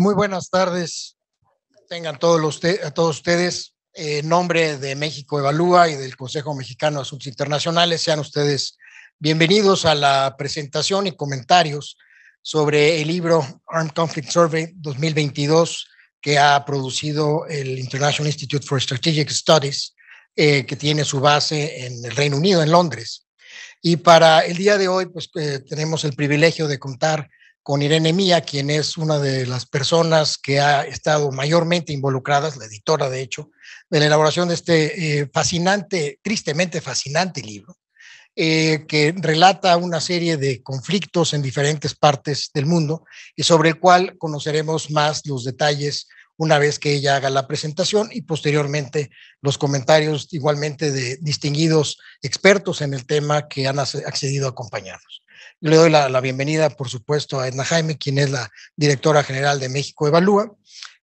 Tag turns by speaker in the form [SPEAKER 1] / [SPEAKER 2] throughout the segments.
[SPEAKER 1] Muy buenas tardes. Tengan a todos ustedes. En nombre de México Evalúa y del Consejo Mexicano de Asuntos Internacionales, sean ustedes bienvenidos a la presentación y comentarios sobre el libro Armed Conflict Survey 2022 que ha producido el International Institute for Strategic Studies, que tiene su base en el Reino Unido, en Londres. Y para el día de hoy, pues tenemos el privilegio de contar con Irene Mía, quien es una de las personas que ha estado mayormente involucradas, la editora de hecho, de la elaboración de este fascinante, tristemente fascinante libro, que relata una serie de conflictos en diferentes partes del mundo y sobre el cual conoceremos más los detalles una vez que ella haga la presentación y posteriormente los comentarios igualmente de distinguidos expertos en el tema que han accedido a acompañarnos. Yo le doy la bienvenida, por supuesto, a Edna Jaime, quien es la directora general de México Evalúa,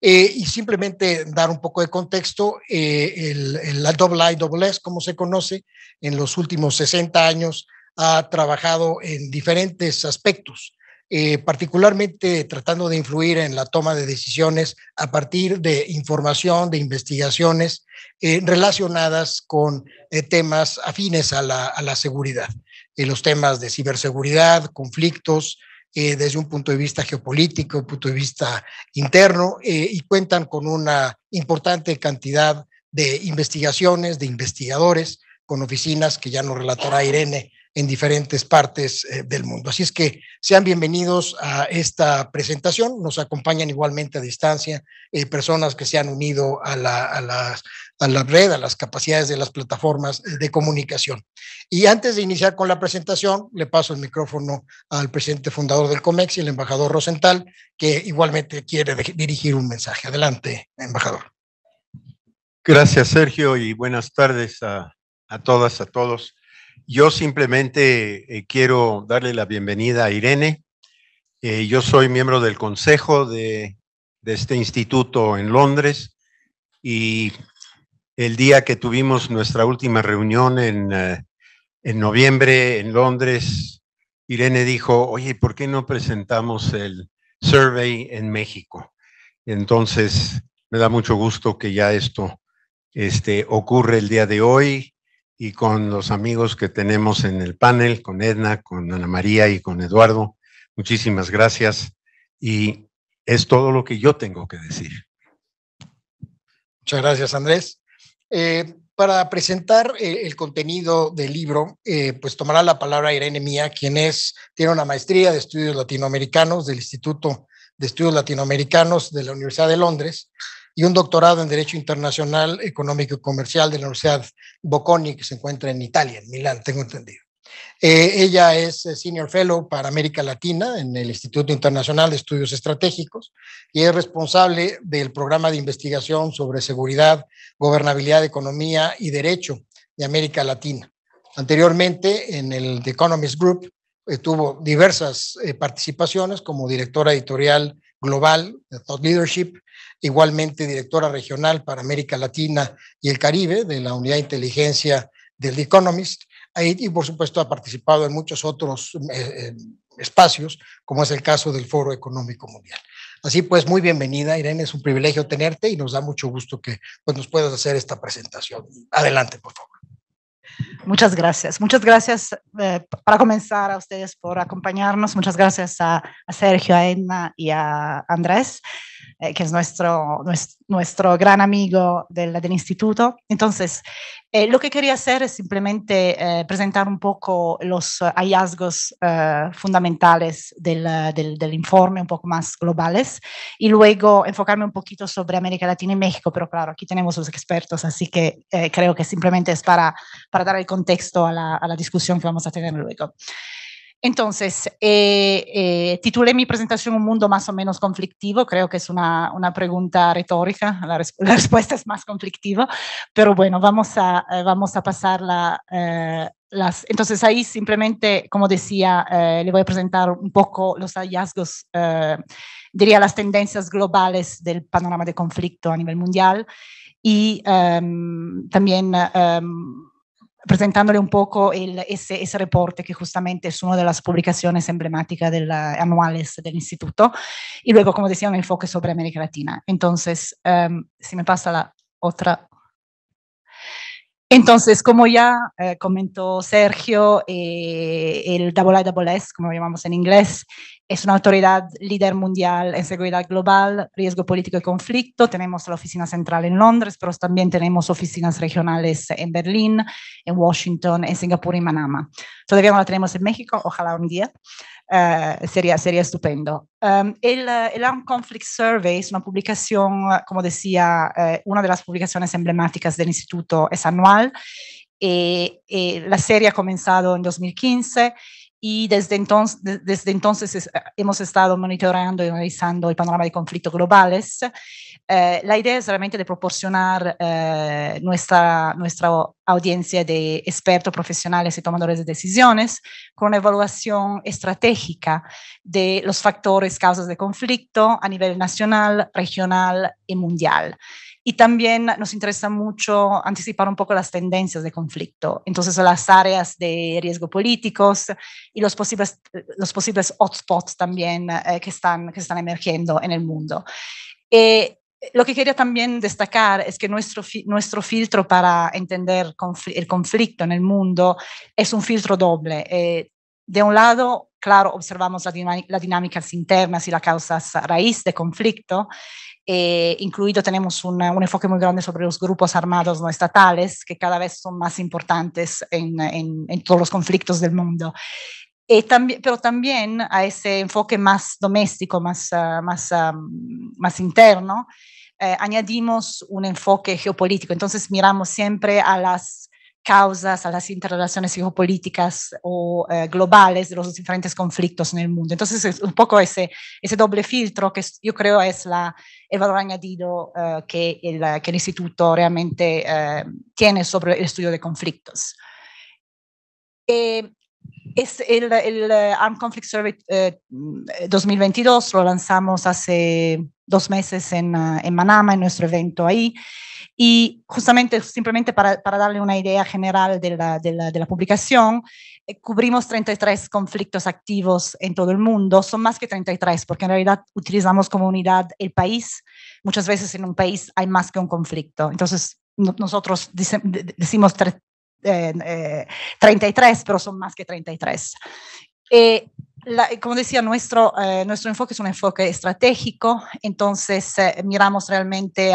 [SPEAKER 1] y simplemente dar un poco de contexto, la IISS, como se conoce, en los últimos 60 años ha trabajado en diferentes aspectos, particularmente tratando de influir en la toma de decisiones a partir de información, de investigaciones relacionadas con temas afines a la seguridad. Los temas de ciberseguridad, conflictos, desde un punto de vista geopolítico, punto de vista interno, y cuentan con una importante cantidad de investigaciones, de investigadores, con oficinas que ya nos relatará Irene en diferentes partes del mundo. Así es que sean bienvenidos a esta presentación. Nos acompañan igualmente a distancia personas que se han unido a la red, a las capacidades de las plataformas de comunicación. Y antes de iniciar con la presentación, le paso el micrófono al presidente fundador del COMEX y el embajador Rosenthal, que igualmente quiere dirigir un mensaje. Adelante, embajador.
[SPEAKER 2] Gracias, Sergio, y buenas tardes a todas, a todos. Yo simplemente quiero darle la bienvenida a Irene. Yo soy miembro del consejo de este instituto en Londres, y el día que tuvimos nuestra última reunión en noviembre en Londres, Irene dijo, oye, ¿por qué no presentamos el survey en México? Entonces, me da mucho gusto que ya esto ocurre el día de hoy, y con los amigos que tenemos en el panel, con Edna, con Ana María y con Eduardo. Muchísimas gracias, y es todo lo que yo tengo que decir.
[SPEAKER 1] Muchas gracias, Andrés. Para presentar el contenido del libro, pues tomará la palabra Irene Mía, quien tiene una maestría de estudios latinoamericanos del Instituto de Estudios Latinoamericanos de la Universidad de Londres y un doctorado en Derecho Internacional Económico y Comercial de la Universidad Bocconi, que se encuentra en Italia, en Milán, tengo entendido. Ella es Senior Fellow para América Latina en el Instituto Internacional de Estudios Estratégicos y es responsable del programa de investigación sobre seguridad, gobernabilidad, economía y derecho de América Latina. Anteriormente, en el The Economist Group, tuvo diversas participaciones como directora editorial global de Thought Leadership, igualmente directora regional para América Latina y el Caribe de la Unidad de Inteligencia del The Economist. Y por supuesto ha participado en muchos otros espacios, como es el caso del Foro Económico Mundial. Así pues, muy bienvenida, Irene, es un privilegio tenerte y nos da mucho gusto que pues, nos puedas hacer esta presentación. Adelante, por favor.
[SPEAKER 3] Muchas gracias para comenzar a ustedes por acompañarnos. Muchas gracias a Sergio, a Edna y a Andrés, que es nuestro gran amigo del instituto. Entonces, lo que quería hacer es simplemente presentar un poco los hallazgos fundamentales del informe, un poco más globales, y luego enfocarme un poquito sobre América Latina y México, pero claro, aquí tenemos los expertos, así que creo que simplemente es para dar el contexto a la discusión que vamos a tener luego. Entonces, titulé mi presentación Un mundo más o menos conflictivo. Creo que es una pregunta retórica, la respuesta es más conflictiva, pero bueno, vamos a pasar entonces ahí simplemente, como decía, le voy a presentar un poco los hallazgos, diría las tendencias globales del panorama de conflicto a nivel mundial, y también presentándole un poco ese reporte que justamente es una de las publicaciones emblemáticas anuales del instituto, y luego, como decía, un enfoque sobre América Latina. Entonces, si me pasa la otra. Entonces, como ya comentó Sergio, el IISS, como lo llamamos en inglés, es una autoridad líder mundial en seguridad global, riesgo político y conflicto. Tenemos la oficina central en Londres, pero también tenemos oficinas regionales en Berlín, en Washington, en Singapur y Manama. Todavía no la tenemos en México, ojalá un día. Sería estupendo. El Armed Conflict Survey es una publicación, como decía, una de las publicaciones emblemáticas del instituto, es anual. La serie ha comenzado en 2015 y desde entonces hemos estado monitoreando y analizando el panorama de conflictos globales. La idea es realmente de proporcionar nuestra audiencia de expertos profesionales y tomadores de decisiones con una evaluación estratégica de los factores, causas de conflicto a nivel nacional, regional y mundial. Y también nos interesa mucho anticipar un poco las tendencias de conflicto, entonces las áreas de riesgo políticos y los posibles hotspots también que están emergiendo en el mundo. Lo que quería también destacar es que nuestro filtro para entender el conflicto en el mundo es un filtro doble. De un lado, claro, observamos las dinámicas internas y las causas raíz de conflicto. Incluido tenemos un enfoque muy grande sobre los grupos armados no estatales, que cada vez son más importantes en todos los conflictos del mundo. Pero también a ese enfoque más doméstico, más interno, añadimos un enfoque geopolítico. Entonces miramos siempre a las causas, a las interrelaciones geopolíticas o globales de los diferentes conflictos en el mundo. Entonces es un poco ese doble filtro que yo creo es el valor añadido que el instituto realmente tiene sobre el estudio de conflictos. Es el Armed Conflict Survey 2022, lo lanzamos hace 2 meses en Manama, en nuestro evento ahí, y justamente simplemente para darle una idea general de la publicación, cubrimos 33 conflictos activos en todo el mundo. Son más que 33 porque en realidad utilizamos como unidad el país. Muchas veces en un país hay más que un conflicto, entonces nosotros decimos 33, pero son más que 33. Como decía, nuestro enfoque es un enfoque estratégico, entonces miramos realmente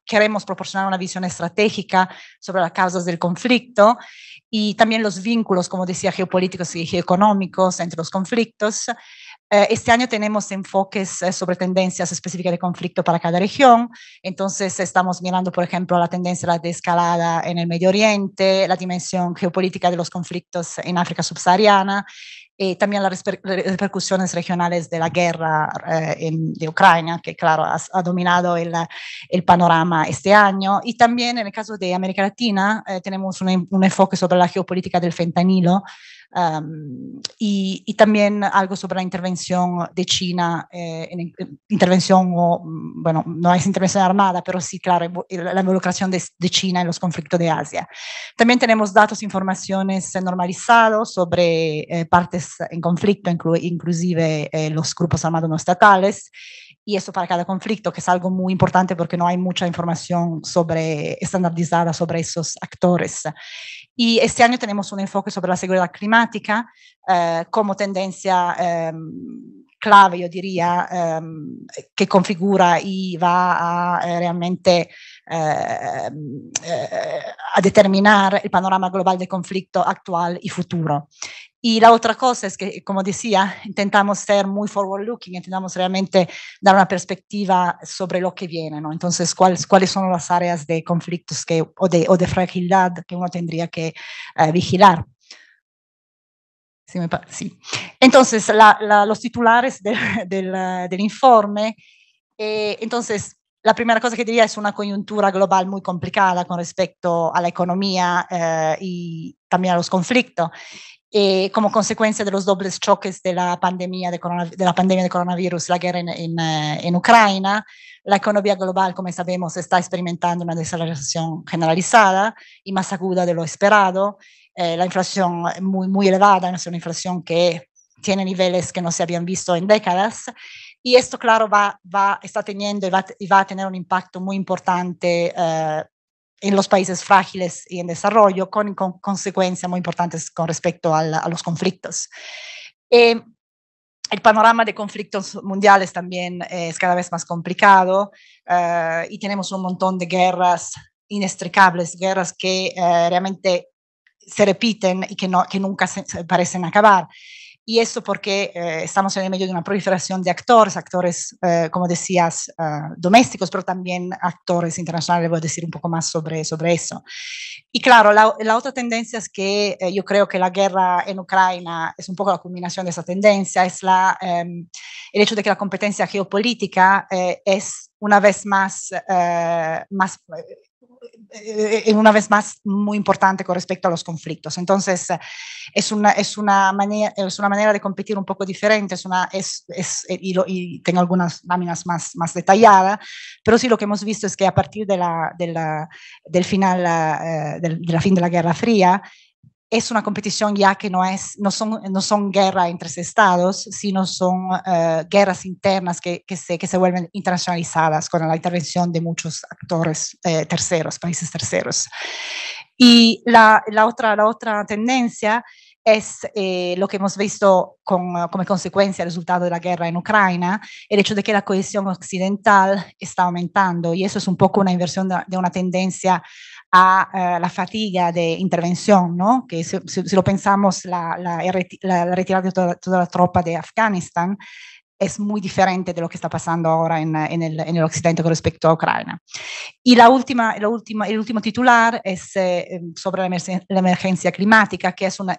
[SPEAKER 3] queremos proporcionar una visión estratégica sobre las causas del conflicto y también los vínculos, como decía, geopolíticos y geoeconómicos entre los conflictos. Este año tenemos enfoques sobre tendencias específicas de conflicto para cada región. Entonces estamos mirando, por ejemplo, la tendencia de escalada en el Medio Oriente, la dimensión geopolítica de los conflictos en África subsahariana, también las repercusiones regionales de la guerra de Ucrania, que claro ha dominado el panorama este año. Y también en el caso de América Latina tenemos un enfoque sobre la geopolítica del fentanilo, y también algo sobre la intervención de China, bueno, no es intervención armada, pero sí, claro, la involucración de China en los conflictos de Asia. También tenemos datos, informaciones normalizados sobre partes en conflicto, inclusive los grupos armados no estatales, y eso para cada conflicto, que es algo muy importante porque no hay mucha información estandarizada sobre esos actores. Y este año tenemos un enfoque sobre la seguridad climática como tendencia clave, yo diría, que configura y va a realmente a determinar el panorama global de conflicto actual y futuro. Y la otra cosa es que, como decía, intentamos ser muy forward-looking, intentamos realmente dar una perspectiva sobre lo que viene, ¿no? Entonces, ¿cuáles son las áreas de conflictos o de fragilidad que uno tendría que vigilar? Sí. Entonces, los titulares del informe. Entonces, la primera cosa que diría es una coyuntura global muy complicada con respecto a la economía y también a los conflictos. como consecuencia de los dobles choques de la pandemia de coronavirus, la guerra en Ucrania, la economía global, como sabemos, está experimentando una desaceleración generalizada y más aguda de lo esperado. La inflación muy, muy elevada, es una inflación que tiene niveles que no se habían visto en décadas. Y esto, claro, está teniendo y va a tener un impacto muy importante en los países frágiles y en desarrollo, con consecuencias muy importantes con respecto a los conflictos. El panorama de conflictos mundiales también es cada vez más complicado y tenemos un montón de guerras inextricables, guerras que realmente se repiten y que nunca se parecen acabar. Y eso porque estamos en el medio de una proliferación de actores, como decías, domésticos, pero también actores internacionales. Voy a decir un poco más sobre eso. Y claro, la otra tendencia es que yo creo que la guerra en Ucrania es un poco la culminación de esa tendencia, es el hecho de que la competencia geopolítica es una vez más muy importante con respecto a los conflictos. Entonces, es una manera de competir un poco diferente, y tengo algunas láminas más detalladas, pero sí lo que hemos visto es que a partir del final, de la fin de la Guerra Fría, es una competición ya que no son guerras entre estados, sino son guerras internas que se vuelven internacionalizadas con la intervención de muchos actores terceros, países terceros. Y la otra tendencia es lo que hemos visto como consecuencia del resultado de la guerra en Ucrania, el hecho de que la cohesión occidental está aumentando, y eso es un poco una inversión de una tendencia a la fatiga de intervención, ¿no? Que si lo pensamos, la retirada de toda la tropa de Afganistán es muy diferente de lo que está pasando ahora en el occidente con respecto a Ucrania. Y el último titular es sobre la emergencia climática, que es un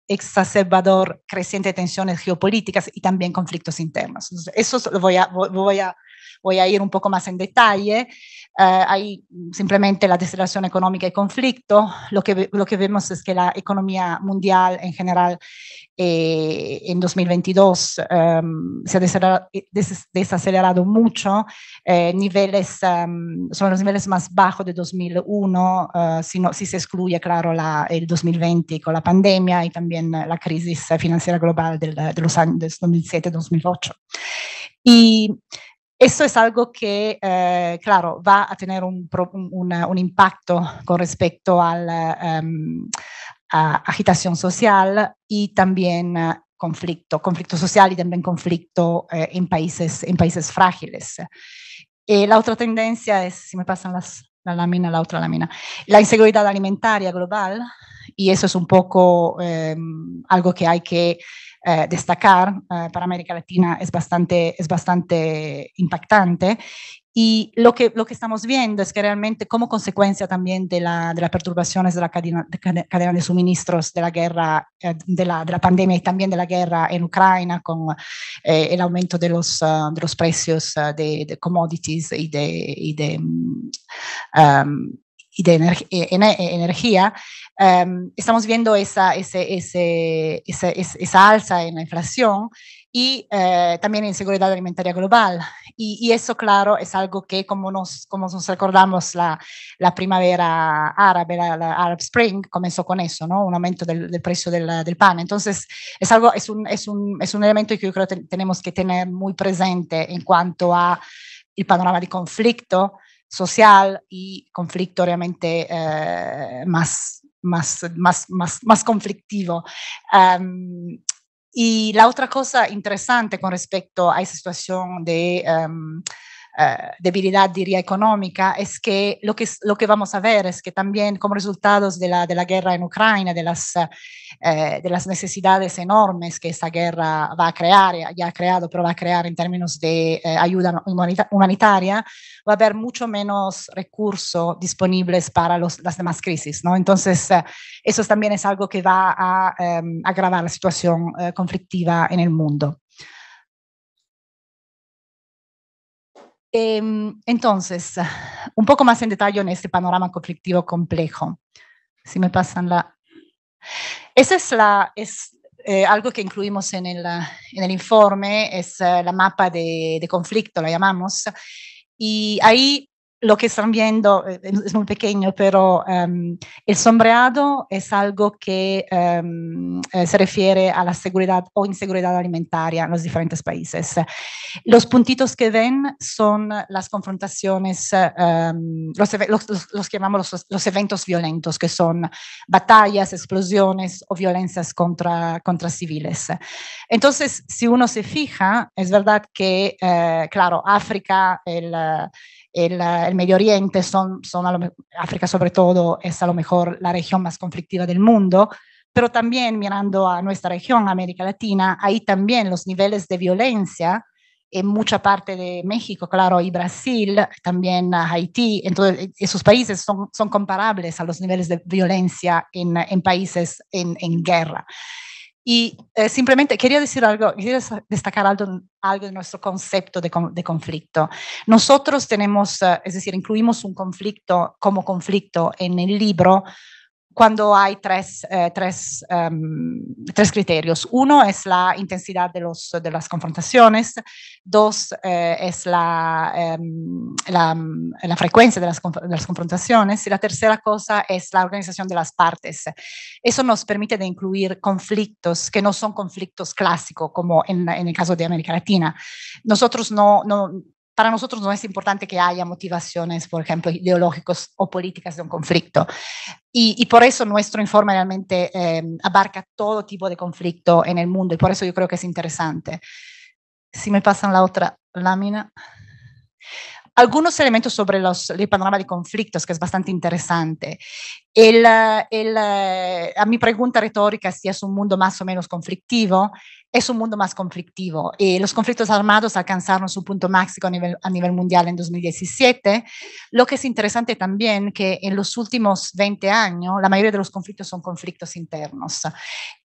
[SPEAKER 3] exacerbador creciente de tensiones geopolíticas y también conflictos internos. Entonces, eso voy a ir un poco más en detalle. Hay simplemente la desaceleración económica y conflicto. Lo que vemos es que la economía mundial en general en 2022 se ha desacelerado mucho, son los niveles más bajos de 2001, si se excluye, claro, el 2020 con la pandemia y también la crisis financiera global de los años 2007-2008. Y eso es algo que, claro, va a tener un impacto con respecto a agitación social y también conflicto social y también conflicto en países frágiles. La otra tendencia es, si me pasan la otra lámina, la inseguridad alimentaria global, y eso es un poco algo que hay que destacar. Para América Latina es bastante impactante. Y lo que estamos viendo es que realmente, como consecuencia también de las perturbaciones de la cadena de suministros de la guerra, de la pandemia y también de la guerra en Ucrania, con el aumento de los precios de commodities y de energía, estamos viendo esa alza en la inflación y también en seguridad alimentaria global. Y eso, claro, es algo que, como nos recordamos, la primavera árabe, la Arab Spring, comenzó con eso, ¿no? Un aumento del precio del pan. Entonces, es un elemento que yo creo que tenemos que tener muy presente en cuanto a el panorama de conflicto social y conflicto realmente más conflictivo. Y la otra cosa interesante con respecto a esa situación de debilidad, diría, económica, es que lo que vamos a ver es que también como resultados de la guerra en Ucrania, de las necesidades enormes que esta guerra va a crear, ya ha creado, pero va a crear en términos de ayuda humanitaria, va a haber mucho menos recursos disponibles para las demás crisis, ¿no? Entonces, eso también es algo que va a agravar la situación conflictiva en el mundo. Entonces, un poco más en detalle en este panorama conflictivo complejo. Si me pasan Esa es algo que incluimos en el informe, es la mapa de conflicto, la llamamos, y ahí lo que están viendo es muy pequeño, pero el sombreado es algo que se refiere a la seguridad o inseguridad alimentaria en los diferentes países. Los puntitos que ven son las confrontaciones, los que llamamos los eventos violentos, que son batallas, explosiones o violencias contra civiles. Entonces, si uno se fija, es verdad que, claro, África, el Medio Oriente, África sobre todo, es a lo mejor la región más conflictiva del mundo, pero también mirando a nuestra región, América Latina, ahí también los niveles de violencia en mucha parte de México, claro, y Brasil, también Haití, entonces esos países son comparables a los niveles de violencia en países en guerra. Y simplemente quería decir algo, quería destacar algo de nuestro concepto de conflicto. Nosotros tenemos, es decir, incluimos un conflicto como conflicto en el libro cuando hay tres criterios. Uno es la intensidad de las confrontaciones, dos es la frecuencia de las confrontaciones, y la tercera cosa es la organización de las partes. Eso nos permite de incluir conflictos que no son conflictos clásicos, como en el caso de América Latina. Para nosotros no es importante que haya motivaciones, por ejemplo, ideológicas o políticas de un conflicto. Y por eso nuestro informe realmente abarca todo tipo de conflicto en el mundo, y por eso yo creo que es interesante. Si me pasan la otra lámina. Algunos elementos sobre el panorama de conflictos, que es bastante interesante. A mi pregunta retórica, si es un mundo más o menos conflictivo, es un mundo más conflictivo. Los conflictos armados alcanzaron su punto máximo a nivel mundial en 2017. Lo que es interesante también que en los últimos 20 años la mayoría de los conflictos son conflictos internos.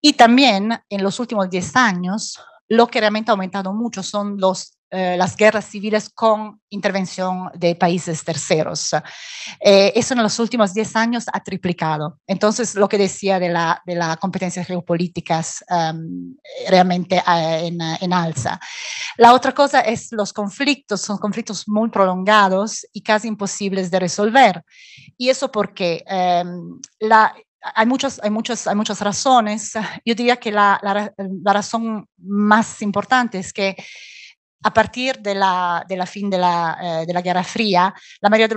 [SPEAKER 3] Y también en los últimos 10 años lo que realmente ha aumentado mucho son las guerras civiles con intervención de países terceros. Eso en los últimos 10 años ha triplicado. Entonces, lo que decía de la competencia geopolíticas realmente en alza. La otra cosa es los conflictos, son conflictos muy prolongados y casi imposibles de resolver. Y eso porque hay muchas razones. Yo diría que la razón más importante es que a partir de la fin de la Guerra Fría, la mayoría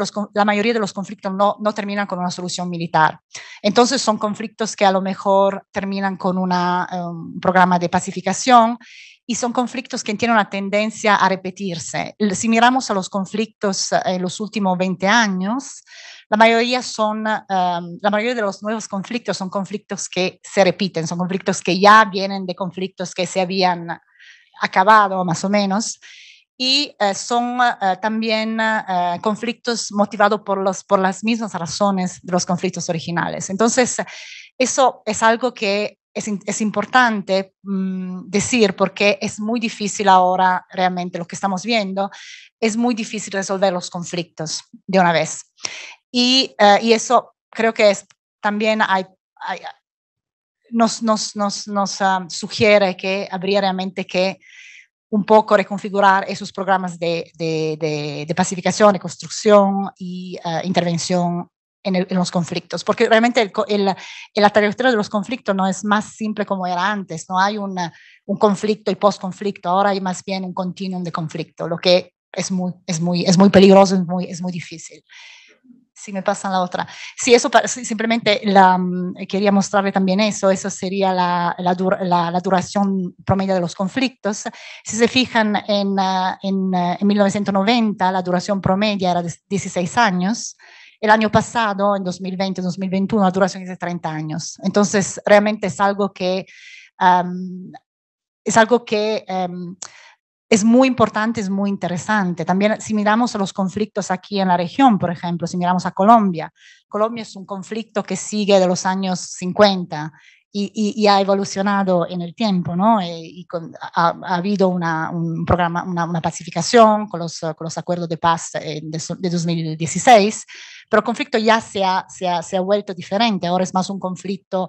[SPEAKER 3] de los conflictos no terminan con una solución militar. Entonces son conflictos que a lo mejor terminan con un programa de pacificación, y son conflictos que tienen una tendencia a repetirse. Si miramos a los conflictos en los últimos 20 años, la mayoría de los nuevos conflictos son conflictos que se repiten, son conflictos que ya vienen de conflictos que se habían acabado más o menos, y son también conflictos motivados por las mismas razones de los conflictos originales. Entonces, eso es algo que es importante decir, porque es muy difícil ahora, realmente lo que estamos viendo, es muy difícil resolver los conflictos de una vez. Y eso creo que también nos sugiere que habría realmente que un poco reconfigurar esos programas de pacificación, de construcción y intervención en los conflictos, porque realmente la trayectoria de los conflictos no es más simple como era antes, no hay un conflicto y post-conflicto, ahora hay más bien un continuum de conflicto, lo que es muy peligroso, es muy difícil. Si me pasan la otra. Sí, eso simplemente quería mostrarle también eso sería la duración promedio de los conflictos. Si se fijan, en 1990 la duración promedio era de 16 años. El año pasado, en 2020-2021, la duración es de 30 años. Entonces, realmente es algo que es muy importante, es muy interesante. También si miramos a los conflictos aquí en la región, por ejemplo, si miramos a Colombia, Colombia es un conflicto que sigue de los años 50 y ha evolucionado en el tiempo, ¿no? Ha habido un programa, una pacificación con los acuerdos de paz de 2016, pero el conflicto ya se ha vuelto diferente. Ahora es más un conflicto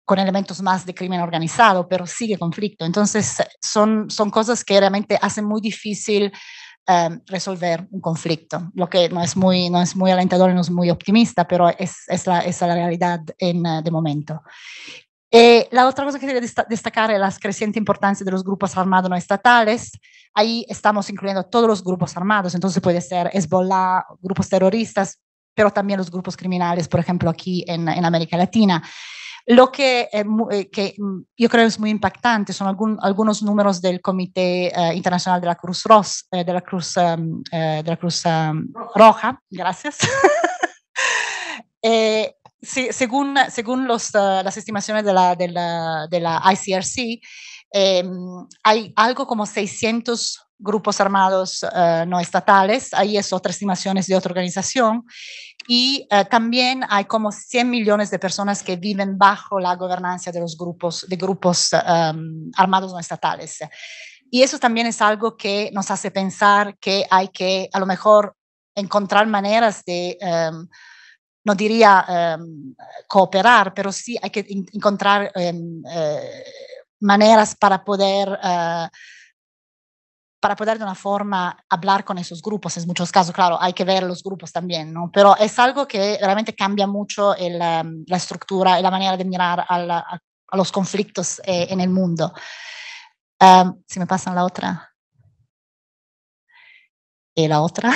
[SPEAKER 3] con elementos más de crimen organizado, pero sigue conflicto. Entonces, son cosas que realmente hacen muy difícil resolver un conflicto, lo que no es muy alentador y no es muy optimista, pero es la realidad de momento. La otra cosa que quería destacar es la creciente importancia de los grupos armados no estatales. Ahí estamos incluyendo todos los grupos armados, entonces puede ser Hezbollah, grupos terroristas, pero también los grupos criminales, por ejemplo, aquí en América Latina. Lo que yo creo es muy impactante son algunos números del Comité Internacional de la Cruz Roja, gracias. Sí, según las estimaciones de la ICRC, hay algo como 600 grupos armados no estatales, ahí es otras estimaciones de otra organización, y también hay como 100 millones de personas que viven bajo la gobernanza de grupos armados no estatales. Y eso también es algo que nos hace pensar que hay que a lo mejor encontrar maneras de no diría cooperar, pero sí hay que encontrar maneras para poder de una forma hablar con esos grupos. En muchos casos, claro, hay que ver los grupos también, ¿no? Pero es algo que realmente cambia mucho la estructura y la manera de mirar a los conflictos en el mundo. Si me pasan la otra. Y la otra.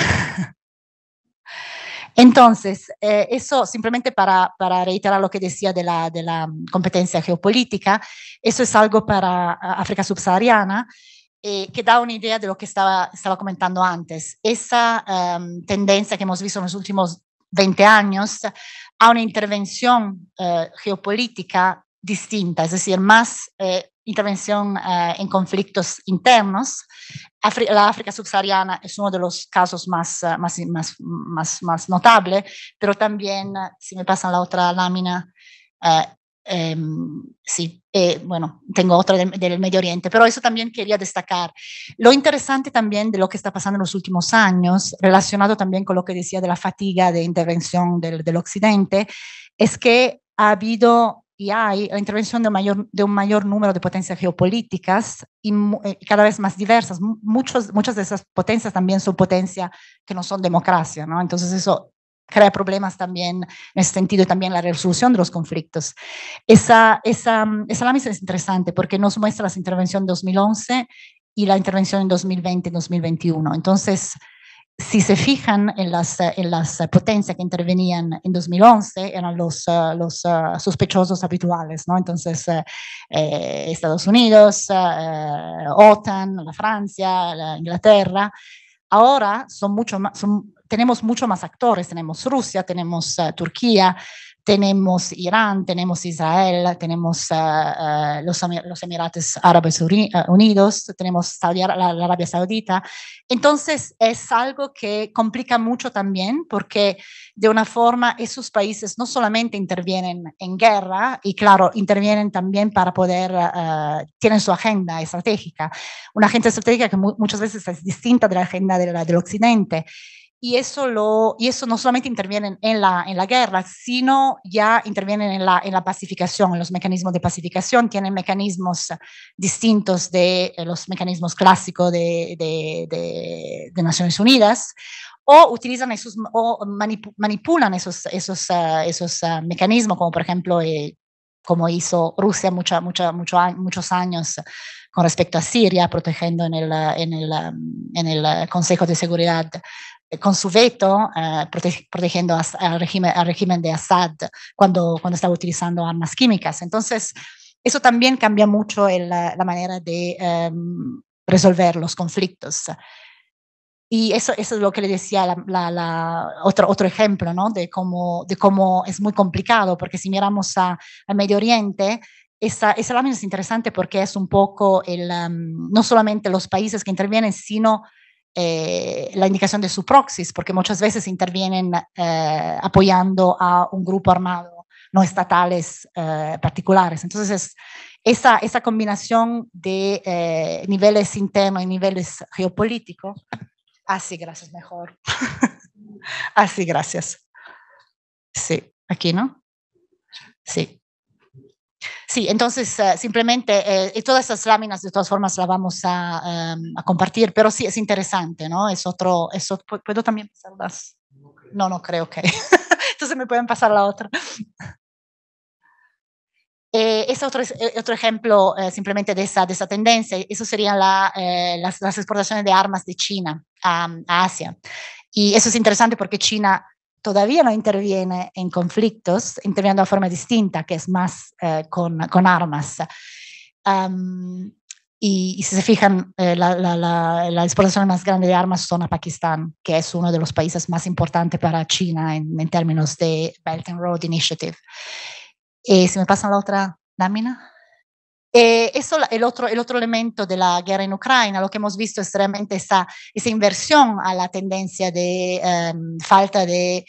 [SPEAKER 3] Entonces, eso simplemente para reiterar lo que decía de la competencia geopolítica, eso es algo para África subsahariana, que da una idea de lo que estaba comentando antes. Esa tendencia que hemos visto en los últimos 20 años a una intervención geopolítica distinta, es decir, más intervención en conflictos internos. La África subsahariana es uno de los casos más notable, pero también, si me pasan la otra lámina, sí, bueno, tengo otra del Medio Oriente, pero eso también quería destacar. Lo interesante también de lo que está pasando en los últimos años, relacionado también con lo que decía de la fatiga de intervención del Occidente, es que ha habido y hay la intervención de un mayor número de potencias geopolíticas y cada vez más diversas. Muchas de esas potencias también son potencias que no son democracia, ¿no? Entonces eso crea problemas también en ese sentido y también la resolución de los conflictos. Esa lámina es interesante porque nos muestra la intervención en 2011 y la intervención en 2020 y 2021. Entonces, si se fijan en las potencias que intervenían en 2011, eran los sospechosos habituales, ¿no? Entonces, Estados Unidos, OTAN, la Francia, la Inglaterra. Ahora tenemos mucho más actores, tenemos Rusia, tenemos Turquía, tenemos Irán, tenemos Israel, tenemos los Emiratos Árabes Unidos, tenemos la Arabia Saudita. Entonces es algo que complica mucho también porque de una forma esos países no solamente intervienen en guerra y claro, intervienen también para poder, tienen su agenda estratégica, una agenda estratégica que muchas veces es distinta de la agenda del Occidente. Y eso no solamente intervienen en la guerra, sino ya intervienen en la pacificación, en los mecanismos de pacificación, tienen mecanismos distintos de los mecanismos clásicos de Naciones Unidas, o utilizan o manipulan esos mecanismos, como por ejemplo, como hizo Rusia muchos años con respecto a Siria, protegiendo en el Consejo de Seguridad con su veto, protegiendo al régimen de Assad cuando estaba utilizando armas químicas. Entonces, eso también cambia mucho la manera de resolver los conflictos. Y eso es lo que le decía otro ejemplo, ¿no? de cómo es muy complicado, porque si miramos al Medio Oriente, esa lámina es interesante porque es un poco no solamente los países que intervienen, sino la indicación de su proxies, porque muchas veces intervienen apoyando a un grupo armado no estatales particulares. Entonces, esa combinación de niveles internos y niveles geopolíticos. Sí, gracias, mejor. Sí, gracias. Sí, aquí, ¿no? Sí. Sí, entonces simplemente todas esas láminas de todas formas las vamos a compartir, pero sí es interesante, ¿no? Es otro, ¿puedo también pasar las? No, no creo que. Entonces me pueden pasar la otra. Es otro ejemplo simplemente de esa tendencia. Eso serían las exportaciones de armas de China a Asia. Y eso es interesante porque China todavía no interviene en conflictos, interviene de una forma distinta, que es más con armas. Y si se fijan, la exportación más grande de armas son a Pakistán, que es uno de los países más importantes para China en términos de Belt and Road Initiative. Si me pasan la otra lámina. Eso, el otro elemento de la guerra en Ucrania, lo que hemos visto es realmente esa inversión a la tendencia de falta de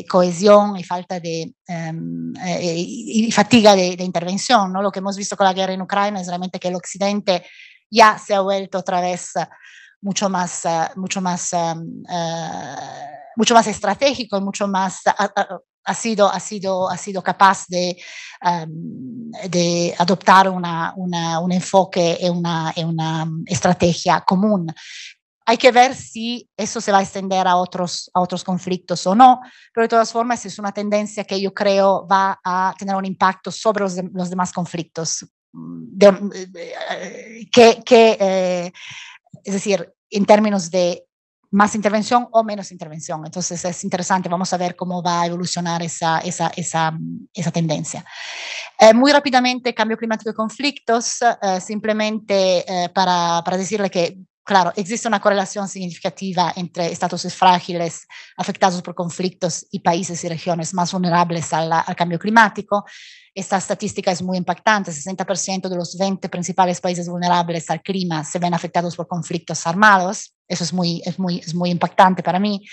[SPEAKER 3] cohesión y falta de y fatiga de intervención, ¿no? Lo que hemos visto con la guerra en Ucrania es realmente que el Occidente ya se ha vuelto otra vez mucho más estratégico y mucho más ha sido capaz de adoptar un enfoque y una estrategia común. Hay que ver si eso se va a extender a otros conflictos o no, pero de todas formas es una tendencia que yo creo va a tener un impacto sobre los demás conflictos. Es decir, en términos de más intervención o menos intervención. Entonces es interesante, vamos a ver cómo va a evolucionar esa tendencia. Muy rápidamente, cambio climático y conflictos, simplemente para decirle que, claro, existe una correlación significativa entre estados frágiles afectados por conflictos y países y regiones más vulnerables al cambio climático. Esta estadística es muy impactante. 60% de los 20 principales países vulnerables al clima se ven afectados por conflictos armados. Eso es muy impactante para mí.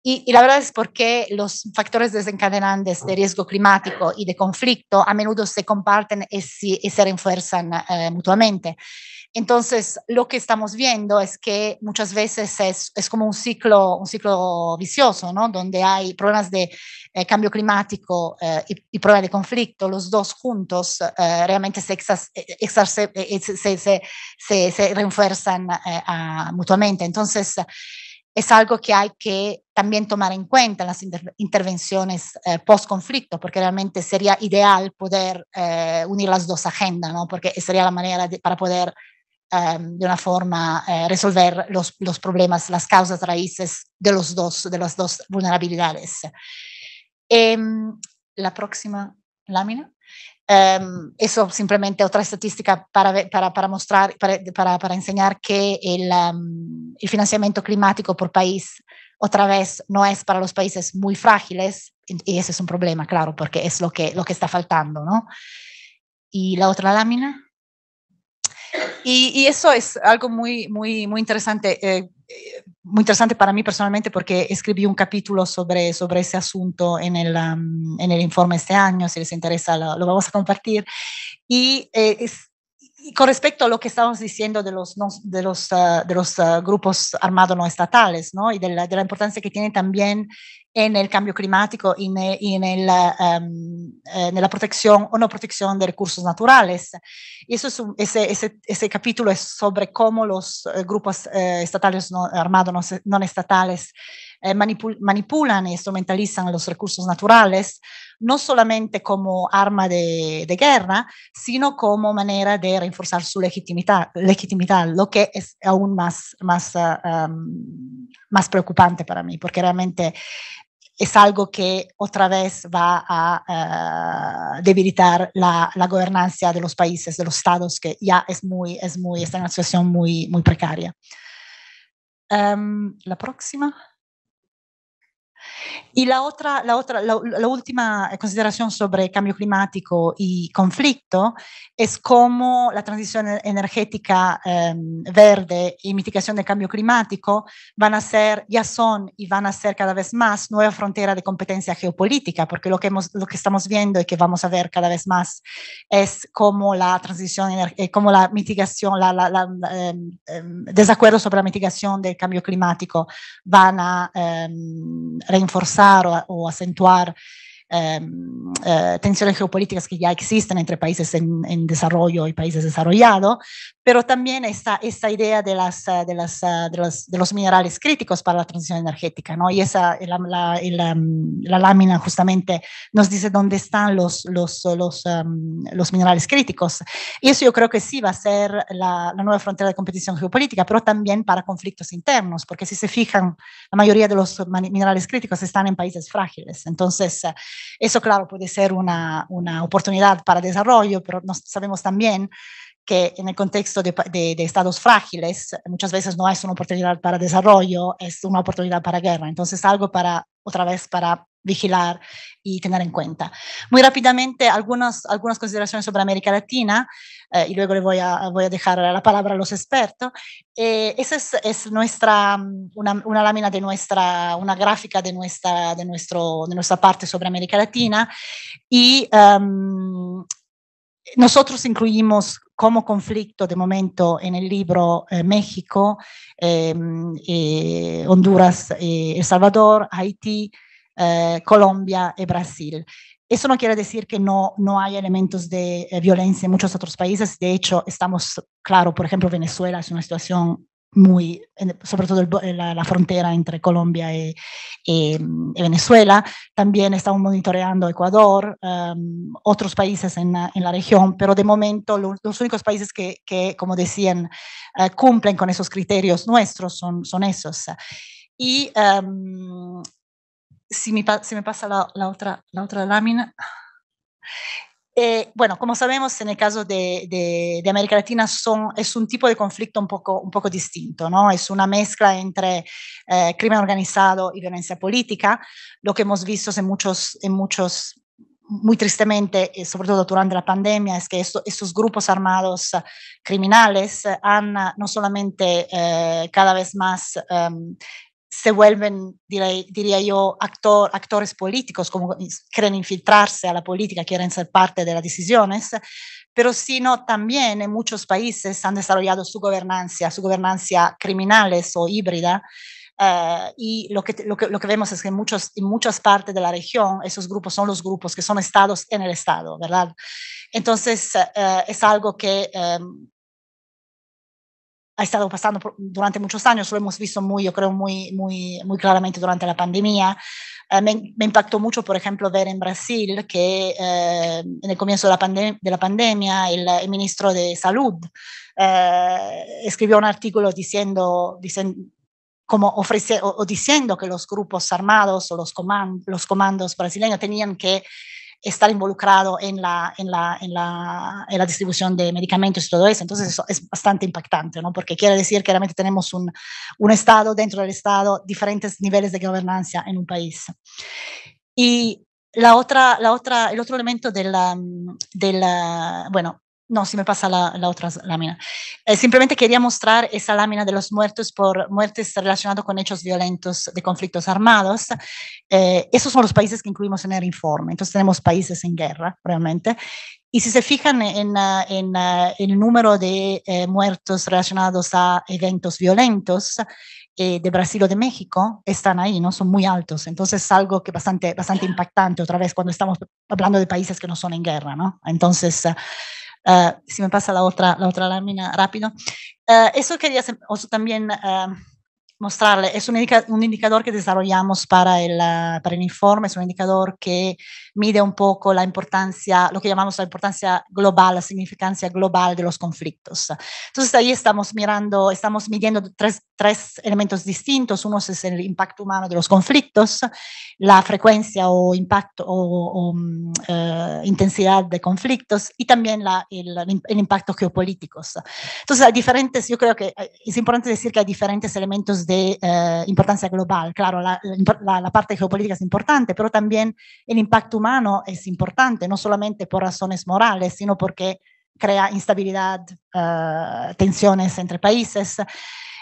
[SPEAKER 3] Y la verdad es porque los factores desencadenantes de riesgo climático y de conflicto a menudo se comparten y se refuerzan mutuamente. Entonces, lo que estamos viendo es que muchas veces es como un ciclo vicioso, ¿no? Donde hay problemas de cambio climático y problemas de conflicto, los dos juntos realmente se refuerzan mutuamente. Entonces, es algo que hay que también tomar en cuenta en las intervenciones post-conflicto, porque realmente sería ideal poder unir las dos agendas, ¿no? Porque sería la manera para poder de una forma resolver los problemas, las causas raíces de las dos vulnerabilidades. La próxima lámina. Eso simplemente otra estadística para mostrar, para enseñar que el financiamiento climático por país otra vez no es para los países muy frágiles, y ese es un problema, claro, porque es lo que está faltando, ¿no? Y la otra lámina. Y eso es algo muy interesante, muy interesante para mí personalmente, porque escribí un capítulo sobre ese asunto en el informe este año. Si les interesa, lo vamos a compartir. Y con respecto a lo que estamos diciendo de los grupos armados no estatales, ¿no? Y de la importancia que tienen también en el cambio climático y en la protección o no protección de recursos naturales. Y eso ese capítulo es sobre cómo los grupos estatales armados no estatales manipulan e instrumentalizan los recursos naturales, no solamente como arma de guerra, sino como manera de reforzar su legitimidad, lo que es aún más preocupante para mí, porque realmente es algo que otra vez va a debilitar la gobernanza de los países, de los estados, que ya está en una situación muy precaria. La próxima. Y la última consideración sobre cambio climático y conflicto es cómo la transición energética verde y mitigación del cambio climático ya son y van a ser cada vez más nueva frontera de competencia geopolítica, porque lo que estamos viendo y que vamos a ver cada vez más es cómo la transición, cómo la mitigación, desacuerdo sobre la mitigación del cambio climático van a reforzar o acentuar tensiones geopolíticas que ya existen entre países en desarrollo y países desarrollados, pero también esta idea de los minerales críticos para la transición energética, ¿no? Y la lámina justamente nos dice dónde están los minerales críticos. Y eso yo creo que sí va a ser la nueva frontera de competición geopolítica, pero también para conflictos internos, porque si se fijan, la mayoría de los minerales críticos están en países frágiles. Entonces, eso, claro, puede ser una oportunidad para desarrollo, pero sabemos también que en el contexto de estados frágiles muchas veces no es una oportunidad para desarrollo, es una oportunidad para guerra. Entonces, algo otra vez para vigilar y tener en cuenta. Muy rápidamente, algunas consideraciones sobre América Latina, y luego le voy a dejar la palabra a los expertos. Esa es una lámina una gráfica de nuestra parte sobre América Latina, y nosotros incluimos como conflicto de momento en el libro México, Honduras, El Salvador, Haití, Colombia y Brasil. Eso no quiere decir que no hay elementos de violencia en muchos otros países. De hecho, claro, por ejemplo, Venezuela es una situación sobre todo la frontera entre Colombia y Venezuela. También estamos monitoreando Ecuador, otros países en la región, pero de momento los únicos países que como decían, cumplen con esos criterios nuestros son esos. Y si me pasa la otra lámina. Bueno, como sabemos, en el caso de América Latina es un tipo de conflicto un poco distinto, ¿no? Es una mezcla entre crimen organizado y violencia política. Lo que hemos visto en muchos muy tristemente, sobre todo durante la pandemia, es que estos grupos armados criminales han no solamente cada vez más se vuelven, diría yo, actores políticos, como quieren infiltrarse a la política, quieren ser parte de las decisiones, pero sino también en muchos países han desarrollado su gobernanza criminales o híbrida. Y lo que vemos es que en muchas partes de la región esos grupos son los grupos que son estados en el estado, ¿verdad? Entonces es algo que ha estado pasando durante muchos años, lo hemos visto yo creo muy claramente durante la pandemia. Me impactó mucho, por ejemplo, ver en Brasil que en el comienzo de la pandemia el ministro de Salud escribió un artículo diciendo que los grupos armados o los comandos brasileños tenían que estar involucrado en la distribución de medicamentos y todo eso. Entonces eso es bastante impactante, ¿no? Porque quiere decir que realmente tenemos un Estado dentro del Estado, diferentes niveles de gobernanza en un país. Y el otro elemento bueno, no, si me pasa la otra lámina. Simplemente quería mostrar esa lámina de los muertos por muertes relacionadas con hechos violentos de conflictos armados. Esos son los países que incluimos en el informe. Entonces tenemos países en guerra, realmente. Y si se fijan en el número de muertos relacionados a eventos violentos de Brasil o de México, están ahí, ¿no? Son muy altos. Entonces es algo que bastante impactante, otra vez, cuando estamos hablando de países que no son en guerra, ¿no? Entonces... si me pasa la otra lámina rápido. Eso quería también mostrarle. Es un indicador que desarrollamos para el informe. Es un indicador que mide un poco la importancia, lo que llamamos la importancia global, la significancia global de los conflictos. Entonces ahí estamos midiendo tres elementos distintos. Uno es el impacto humano de los conflictos, la frecuencia o impacto o intensidad de conflictos, y también el impacto geopolíticos. Entonces hay diferentes, yo creo que es importante decir que hay diferentes elementos de importancia global. Claro, la parte geopolítica es importante, pero también el impacto humano es importante, no solamente por razones morales, sino porque crea instabilidad, tensiones entre países.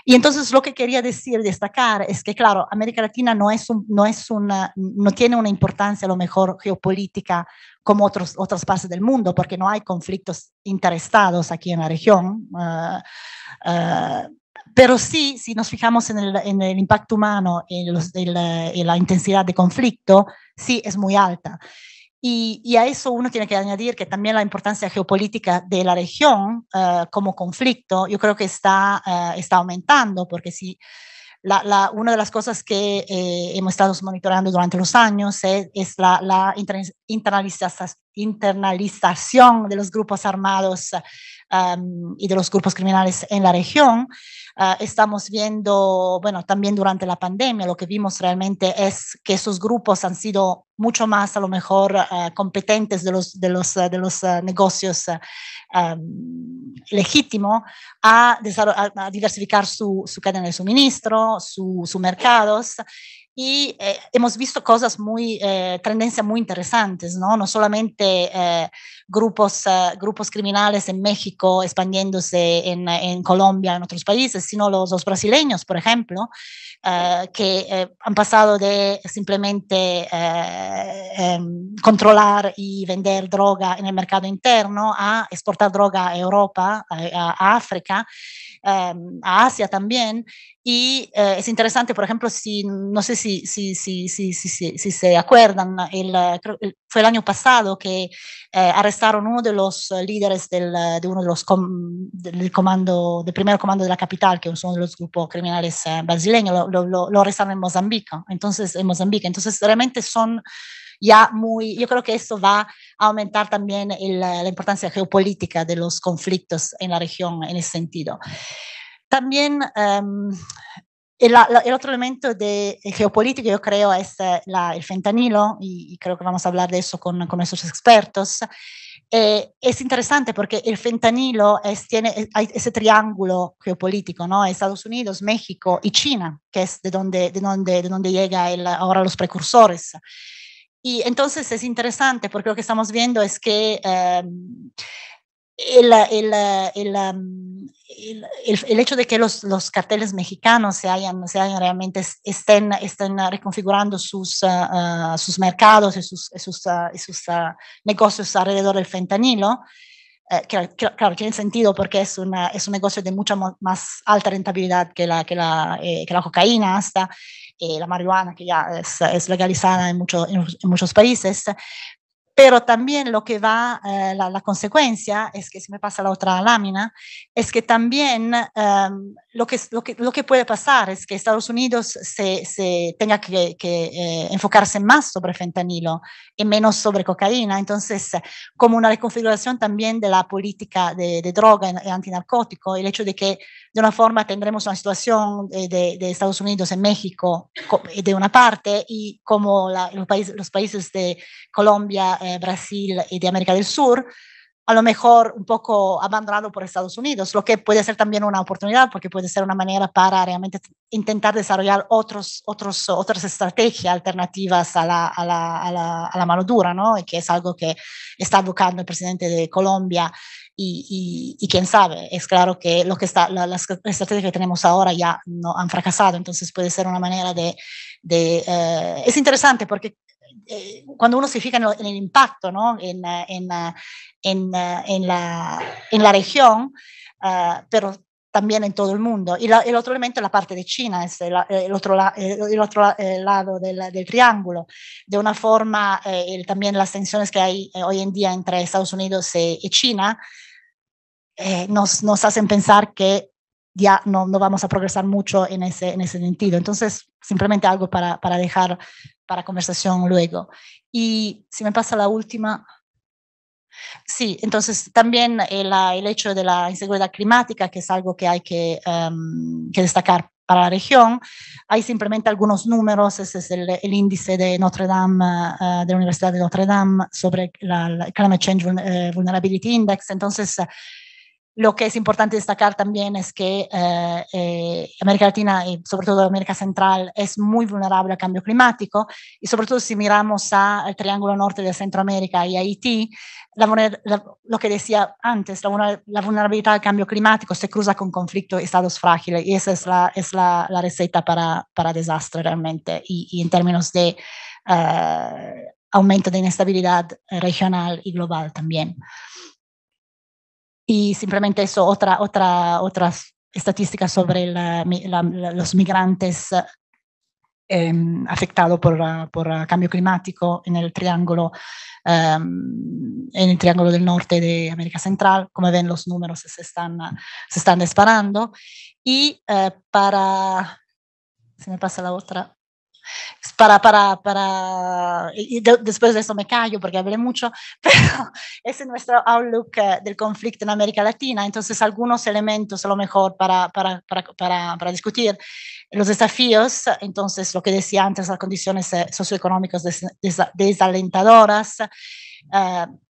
[SPEAKER 3] Y entonces lo que quería destacar es que, claro, América Latina no tiene una importancia a lo mejor geopolítica como otras partes del mundo, porque no hay conflictos interestados aquí en la región. Pero sí, si nos fijamos en el impacto humano, en la intensidad de conflicto, sí es muy alta. Y a eso uno tiene que añadir que también la importancia geopolítica de la región como conflicto, yo creo que está aumentando, porque si una de las cosas que hemos estado monitoreando durante los años es la internalización de los grupos armados y de los grupos criminales en la región. Estamos viendo, bueno, también durante la pandemia, lo que vimos realmente es que esos grupos han sido mucho más, a lo mejor, competentes de los negocios legítimos a diversificar su cadena de suministro, sus mercados. Y hemos visto cosas tendencias muy interesantes, ¿no? No solamente grupos criminales en México expandiéndose en Colombia, en otros países, sino los brasileños, por ejemplo, que han pasado de simplemente controlar y vender droga en el mercado interno a exportar droga a Europa, a África, a Asia también. Y es interesante, por ejemplo, no sé si se acuerdan, fue el año pasado que arrestaron uno de los líderes de uno de los del primer comando de la capital, que es uno de los grupos criminales brasileños, lo arrestaron en Mozambique. Entonces, realmente son ya yo creo que eso va a aumentar también la importancia geopolítica de los conflictos en la región en ese sentido. También el otro elemento de geopolítico, yo creo, es el fentanilo, y creo que vamos a hablar de eso con nuestros expertos. Es interesante porque el fentanilo hay ese triángulo geopolítico, ¿no? Estados Unidos, México y China, que es de donde llega ahora los precursores. Y entonces es interesante porque lo que estamos viendo es que el hecho de que los carteles mexicanos realmente estén reconfigurando sus mercados y sus negocios alrededor del fentanilo, claro, tiene sentido porque es un negocio de mucha más alta rentabilidad que la cocaína hasta la marihuana, que ya es legalizada en muchos países. Pero también lo que va, la consecuencia es que, si me pasa la otra lámina, es que también lo que puede pasar es que Estados Unidos se tenga que enfocarse más sobre fentanilo y menos sobre cocaína. Entonces, como una reconfiguración también de la política de droga y antinarcótico, el hecho de que de una forma tendremos una situación de Estados Unidos en México de una parte, y como los países de Colombia, Brasil y de América del Sur, a lo mejor un poco abandonado por Estados Unidos, lo que puede ser también una oportunidad, porque puede ser una manera para realmente intentar desarrollar otras estrategias alternativas a la mano dura, ¿no? Y que es algo que está buscando el presidente de Colombia. Y quién sabe, es claro que las estrategias que tenemos ahora ya no han fracasado, entonces puede ser una manera es interesante porque cuando uno se fija en el impacto, ¿no? en la región, pero también en todo el mundo. Y el otro elemento es la parte de China, es el otro lado del triángulo. De una forma, también las tensiones que hay hoy en día entre Estados Unidos y China nos hacen pensar que ya no vamos a progresar mucho en ese sentido. Entonces, simplemente algo para dejar para conversación luego. Y si me pasa la última. Sí, entonces también el hecho de la inseguridad climática, que es algo que hay que destacar para la región. Hay simplemente algunos números. Ese es el índice de Notre Dame, de la Universidad de Notre Dame, sobre la Climate Change Vulnerability Index. Entonces, lo que es importante destacar también es que América Latina y sobre todo América Central es muy vulnerable al cambio climático, y sobre todo si miramos al triángulo norte de Centroamérica y Haití, lo que decía antes, la vulnerabilidad al cambio climático se cruza con conflicto y estados frágiles, y esa es la receta para desastre realmente, y en términos de aumento de inestabilidad regional y global también. Y simplemente eso, otras estadísticas sobre los migrantes afectados por cambio climático en el triángulo del norte de América Central. Como ven, los números se están disparando. Y se me pasa la otra. Después de eso me callo porque hablé mucho, pero ese es nuestro outlook del conflicto en América Latina. Entonces, algunos elementos a lo mejor para discutir los desafíos. Entonces, lo que decía antes, las condiciones socioeconómicas desalentadoras,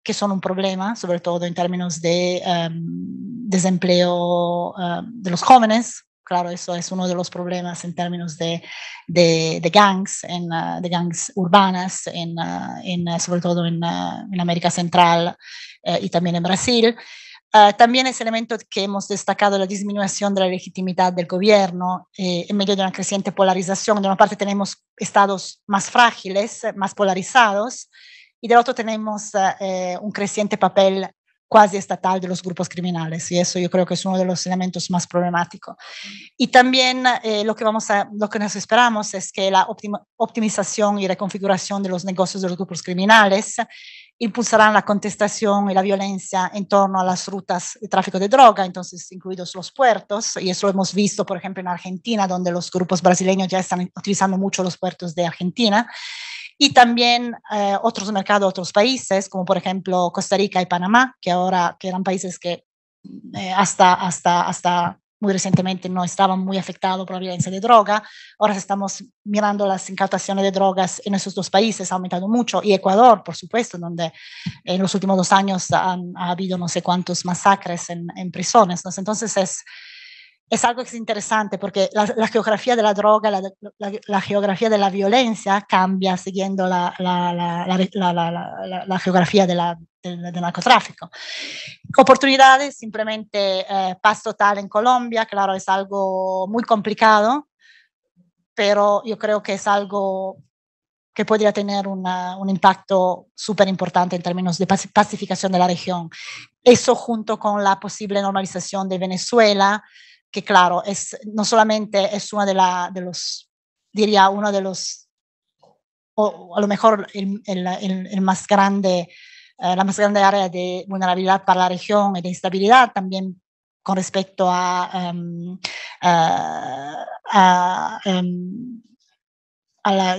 [SPEAKER 3] que son un problema, sobre todo en términos de desempleo de los jóvenes. Claro, eso es uno de los problemas en términos de gangs, de gangs urbanas, sobre todo en América Central y también en Brasil. También ese elemento que hemos destacado, la disminución de la legitimidad del gobierno en medio de una creciente polarización. De una parte tenemos estados más frágiles, más polarizados, y de otro tenemos un creciente papel quasi estatal de los grupos criminales, y eso yo creo que es uno de los elementos más problemáticos. Y también lo que nos esperamos es que la optimización y reconfiguración de los negocios de los grupos criminales impulsarán la contestación y la violencia en torno a las rutas de tráfico de droga, entonces incluidos los puertos, y eso lo hemos visto, por ejemplo, en Argentina, donde los grupos brasileños ya están utilizando mucho los puertos de Argentina, y también otros mercados, otros países, como por ejemplo Costa Rica y Panamá, que eran países que hasta muy recientemente no estaban muy afectados por la violencia de droga. Ahora estamos mirando las incautaciones de drogas en esos dos países, ha aumentado mucho, y Ecuador, por supuesto, donde en los últimos 2 años ha habido no sé cuántos masacres en prisiones, ¿no? Entonces es algo que es interesante porque la geografía de la droga, la geografía de la violencia cambia siguiendo la geografía del narcotráfico. Oportunidades, simplemente paz total en Colombia, claro, es algo muy complicado, pero yo creo que es algo que podría tener un impacto súper importante en términos de pacificación de la región. Eso junto con la posible normalización de Venezuela, que claro, no solamente es uno de los, o a lo mejor el más grande, la más grande área de vulnerabilidad para la región y de instabilidad, también con respecto a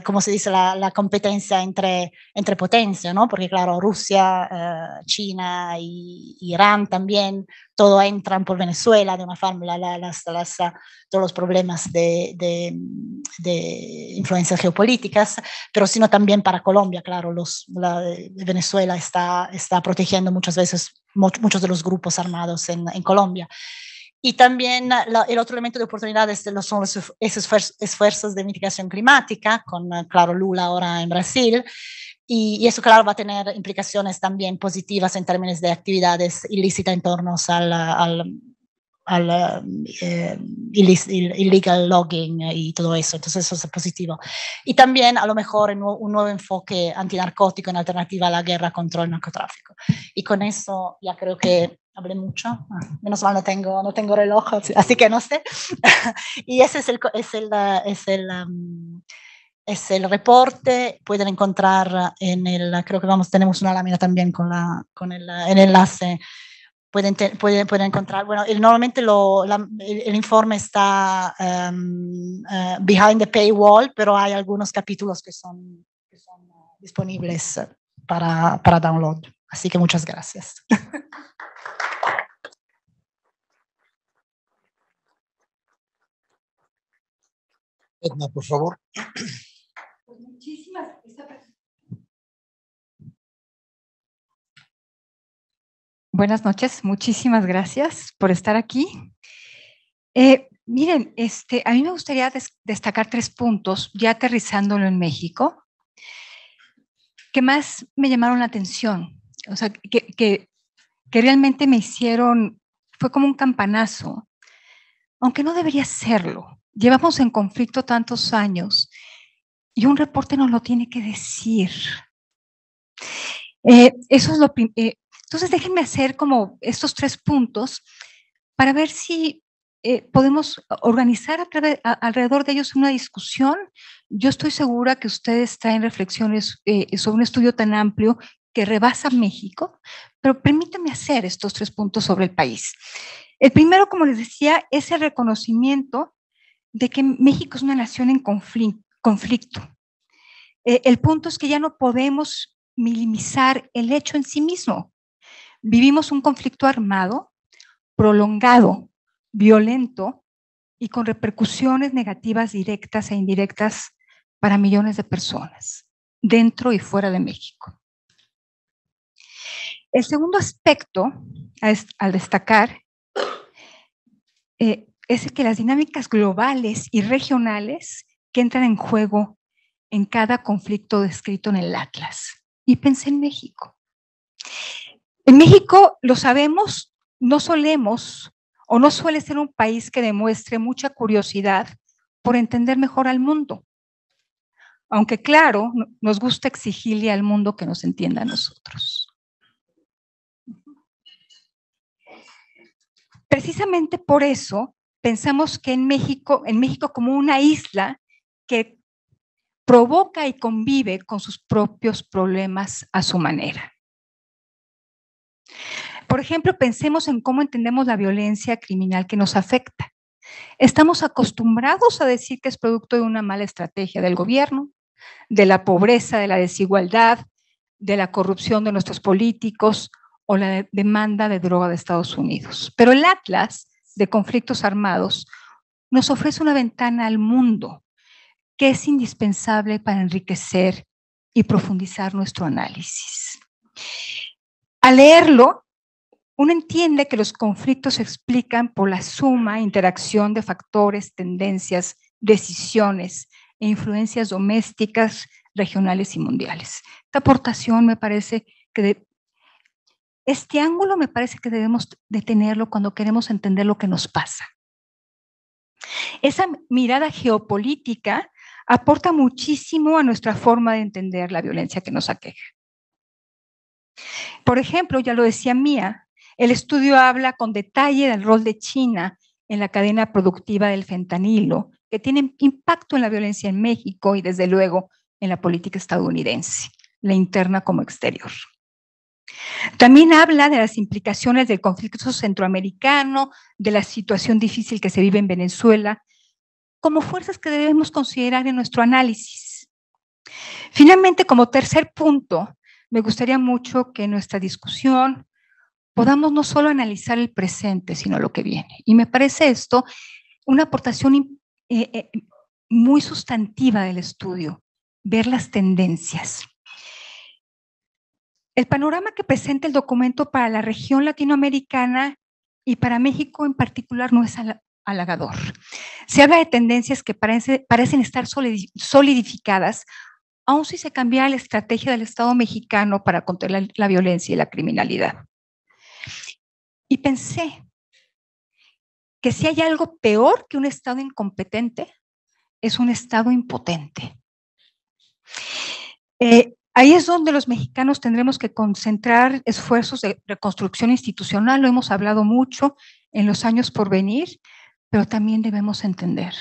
[SPEAKER 3] ¿cómo se dice? La competencia entre potencias, ¿no? Porque claro, Rusia, China y Irán también, todo entran por Venezuela de una forma, todos los problemas de influencias geopolíticas, pero sino también para Colombia, claro, Venezuela está protegiendo muchas veces muchos de los grupos armados en Colombia. Y también el otro elemento de oportunidad son esos esfuerzos de mitigación climática, con, claro, Lula ahora en Brasil, y eso, claro, va a tener implicaciones también positivas en términos de actividades ilícitas en torno al illegal logging y todo eso, entonces eso es positivo. Y también a lo mejor un nuevo enfoque antinarcótico en alternativa a la guerra contra el narcotráfico. Y con eso ya creo que hablé mucho, menos mal no tengo reloj, así que no sé. Y ese es el reporte. Pueden encontrar creo que tenemos una lámina también con el enlace. Pueden encontrar, bueno, normalmente el informe está behind the paywall, pero hay algunos capítulos que son disponibles para download. Así que muchas gracias.
[SPEAKER 1] Edna, por favor.
[SPEAKER 4] Pues muchísimas. Buenas noches, muchísimas gracias por estar aquí. Miren, a mí me gustaría destacar 3 puntos, ya aterrizándolo en México, que más me llamaron la atención, o sea, que realmente fue como un campanazo, aunque no debería serlo. Llevamos en conflicto tantos años y un reporte nos lo tiene que decir. Eso es lo primero. Entonces, déjenme hacer como estos 3 puntos para ver si podemos organizar alrededor de ellos una discusión. Yo estoy segura que ustedes traen reflexiones sobre un estudio tan amplio que rebasa México, pero permítanme hacer estos 3 puntos sobre el país. El primero, como les decía, es el reconocimiento de que México es una nación en conflicto. El punto es que ya no podemos minimizar el hecho en sí mismo. Vivimos un conflicto armado, prolongado, violento y con repercusiones negativas directas e indirectas para millones de personas, dentro y fuera de México. El segundo aspecto al destacar es que las dinámicas globales y regionales que entran en juego en cada conflicto descrito en el Atlas. Y pensé en México. En México, lo sabemos, no solemos o no suele ser un país que demuestre mucha curiosidad por entender mejor al mundo. Aunque claro, nos gusta exigirle al mundo que nos entienda a nosotros. Precisamente por eso pensamos que en México como una isla que provoca y convive con sus propios problemas a su manera. Por ejemplo, pensemos en cómo entendemos la violencia criminal que nos afecta. Estamos acostumbrados a decir que es producto de una mala estrategia del gobierno, de la pobreza, de la desigualdad, de la corrupción de nuestros políticos o la demanda de droga de Estados Unidos. Pero el Atlas de conflictos armados nos ofrece una ventana al mundo que es indispensable para enriquecer y profundizar nuestro análisis. Al leerlo, uno entiende que los conflictos se explican por la suma interacción de factores, tendencias, decisiones e influencias domésticas, regionales y mundiales. Esta aportación me parece que este ángulo me parece que debemos de tenerlo cuando queremos entender lo que nos pasa. Esa mirada geopolítica aporta muchísimo a nuestra forma de entender la violencia que nos aqueja. Por ejemplo, ya lo decía Mía, el estudio habla con detalle del rol de China en la cadena productiva del fentanilo, que tiene impacto en la violencia en México y desde luego en la política estadounidense, la interna como exterior. También habla de las implicaciones del conflicto centroamericano, de la situación difícil que se vive en Venezuela, como fuerzas que debemos considerar en nuestro análisis. Finalmente, como tercer punto, me gustaría mucho que en nuestra discusión podamos no solo analizar el presente, sino lo que viene. Y me parece esto una aportación muy sustantiva del estudio, ver las tendencias. El panorama que presenta el documento para la región latinoamericana y para México en particular no es halagador. Se habla de tendencias que parecen estar solidificadas, aun si se cambiara la estrategia del Estado mexicano para controlar la violencia y la criminalidad. Y pensé que si hay algo peor que un Estado incompetente, es un Estado impotente. Ahí es donde los mexicanos tendremos que concentrar esfuerzos de reconstrucción institucional, lo hemos hablado mucho en los años por venir, pero también debemos entender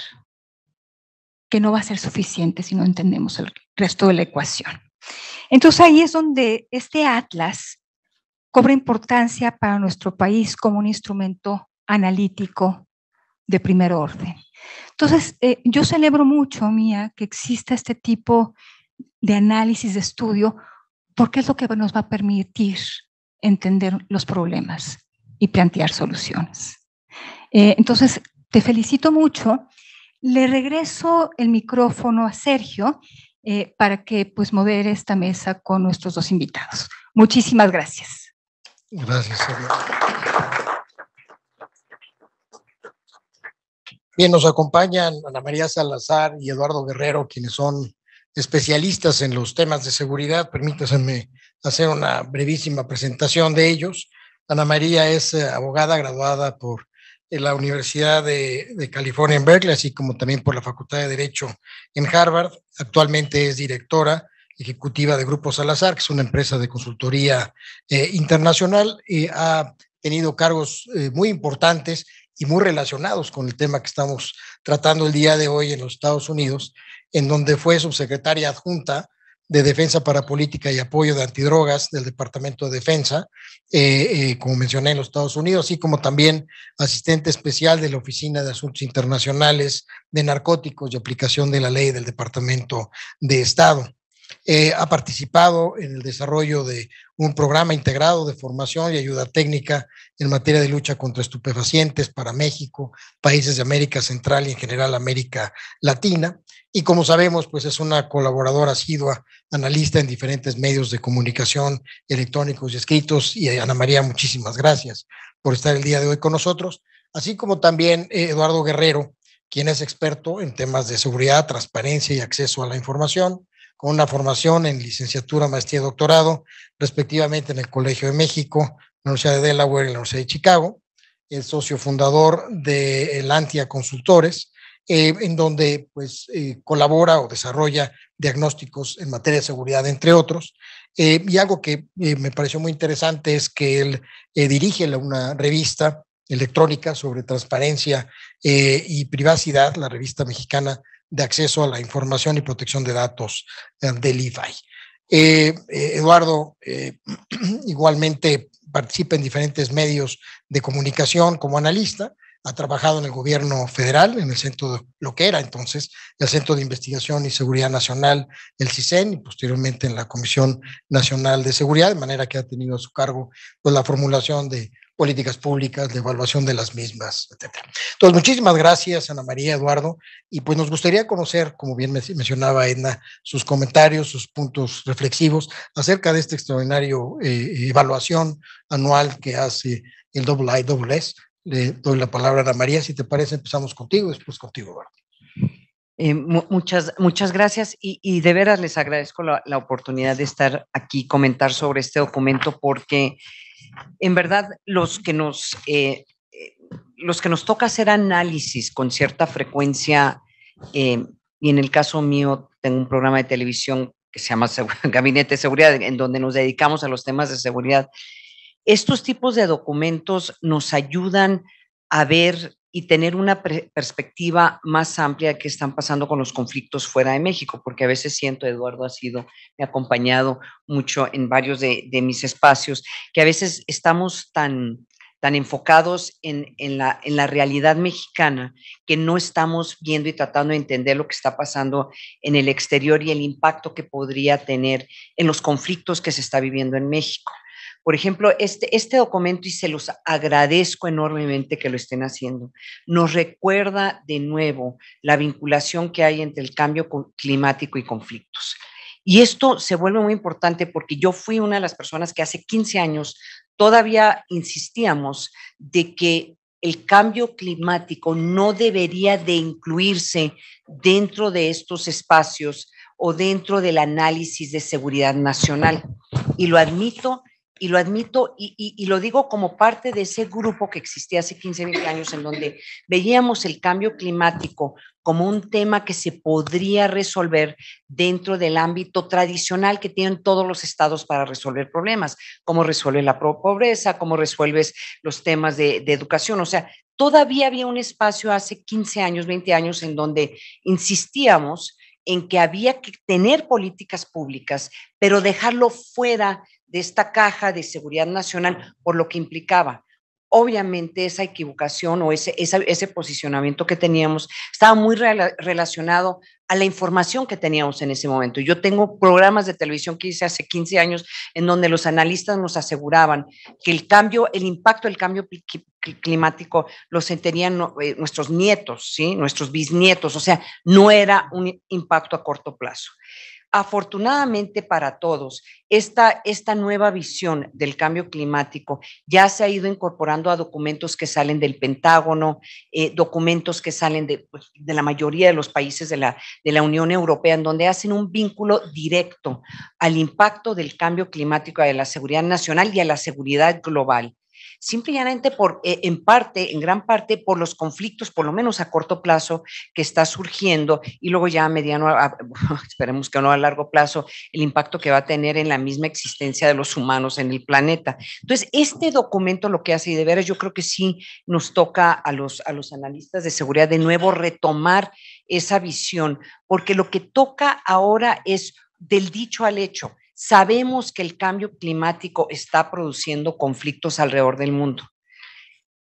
[SPEAKER 4] que no va a ser suficiente si no entendemos el resto de la ecuación. Entonces ahí es donde este atlas cobra importancia para nuestro país como un instrumento analítico de primer orden. Entonces, yo celebro mucho, Mía, que exista este tipo de análisis, de estudio, porque es lo que nos va a permitir entender los problemas y plantear soluciones. Entonces, te felicito mucho. Le regreso el micrófono a Sergio para que pues modere esta mesa con nuestros 2 invitados. Muchísimas gracias.
[SPEAKER 1] Gracias, Sergio. Bien, nos acompañan Ana María Salazar y Eduardo Guerrero, quienes son especialistas en los temas de seguridad. Permítanme hacer una brevísima presentación de ellos. Ana María es abogada graduada por la Universidad de California en Berkeley, así como también por la Facultad de Derecho en Harvard. Actualmente es directora ejecutiva de Grupo Salazar, que es una empresa de consultoría internacional, y ha tenido cargos muy importantes y muy relacionados con el tema que estamos tratando el día de hoy en los Estados Unidos, en donde fue subsecretaria adjunta de Defensa para Política y Apoyo de Antidrogas del Departamento de Defensa, como mencioné, en los Estados Unidos, así como también asistente especial de la Oficina de Asuntos Internacionales de Narcóticos y Aplicación de la Ley del Departamento de Estado. Ha participado en el desarrollo de un programa integrado de formación y ayuda técnica en materia de lucha contra estupefacientes para México, países de América Central y en general América Latina. Y como sabemos, pues es una colaboradora asidua, analista en diferentes medios de comunicación electrónicos y escritos. Y Ana María, muchísimas gracias por estar el día de hoy con nosotros, así como también Eduardo Guerrero, quien es experto en temas de seguridad, transparencia y acceso a la información, con una formación en licenciatura, maestría y doctorado, respectivamente en el Colegio de México, la Universidad de Delaware y la Universidad de Chicago. El socio fundador de Elantia Consultores, en donde pues colabora o desarrolla diagnósticos en materia de seguridad, entre otros. Y algo que me pareció muy interesante es que él dirige una revista electrónica sobre transparencia y privacidad, la revista mexicana de acceso a la información y protección de datos del IFAI. Eduardo igualmente participa en diferentes medios de comunicación como analista, ha trabajado en el gobierno federal, en el centro de lo que era entonces el Centro de Investigación y Seguridad Nacional, el CISEN, y posteriormente en la Comisión Nacional de Seguridad, de manera que ha tenido a su cargo pues la formulación de políticas públicas, de evaluación de las mismas, etcétera. Entonces, muchísimas gracias, Ana María, Eduardo, y pues nos gustaría conocer, como bien mencionaba Edna, sus comentarios, sus puntos reflexivos acerca de esta extraordinaria evaluación anual que hace el IISS. Le doy la palabra a Ana María, si te parece, empezamos contigo, después contigo, Eduardo.
[SPEAKER 5] Muchas gracias y de veras les agradezco la oportunidad de estar aquí, comentar sobre este documento, porque en verdad los que nos toca hacer análisis con cierta frecuencia, y en el caso mío tengo un programa de televisión que se llama Gabinete de Seguridad, en donde nos dedicamos a los temas de seguridad. Estos tipos de documentos nos ayudan a ver y tener una perspectiva más amplia de qué están pasando con los conflictos fuera de México, porque a veces siento, Eduardo me ha acompañado mucho en varios de mis espacios, que a veces estamos tan enfocados en la realidad mexicana que no estamos viendo y tratando de entender lo que está pasando en el exterior y el impacto que podría tener en los conflictos que se está viviendo en México. Por ejemplo, este documento, y se los agradezco enormemente que lo estén haciendo, nos recuerda de nuevo la vinculación que hay entre el cambio climático y conflictos. Y esto se vuelve muy importante porque yo fui una de las personas que hace 15 años todavía insistíamos de que el cambio climático no debería de incluirse dentro de estos espacios o dentro del análisis de seguridad nacional. Y lo admito y lo digo como parte de ese grupo que existía hace 15, 20 años, en donde veíamos el cambio climático como un tema que se podría resolver dentro del ámbito tradicional que tienen todos los estados para resolver problemas, cómo resuelve la pobreza, cómo resuelves los temas de educación. O sea, todavía había un espacio hace 15 años, 20 años, en donde insistíamos en que había que tener políticas públicas, pero dejarlo fuera de esta caja de seguridad nacional por lo que implicaba. Obviamente esa equivocación o ese posicionamiento que teníamos estaba muy relacionado a la información que teníamos en ese momento. Yo tengo programas de televisión que hice hace 15 años en donde los analistas nos aseguraban que el impacto del cambio climático lo sentirían nuestros nietos, ¿sí? Nuestros bisnietos, o sea, no era un impacto a corto plazo. Afortunadamente para todos, esta nueva visión del cambio climático ya se ha ido incorporando a documentos que salen del Pentágono, documentos que salen de la mayoría de los países de la Unión Europea, en donde hacen un vínculo directo al impacto del cambio climático, a la seguridad nacional y a la seguridad global. simple y llanamente en gran parte, por los conflictos, por lo menos a corto plazo, que está surgiendo, y luego ya a mediano, esperemos que no a largo plazo, el impacto que va a tener en la misma existencia de los humanos en el planeta. Entonces, este documento lo que hace, y de veras yo creo que sí nos toca a los analistas de seguridad de nuevo retomar esa visión, porque lo que toca ahora es del dicho al hecho. Sabemos que el cambio climático está produciendo conflictos alrededor del mundo.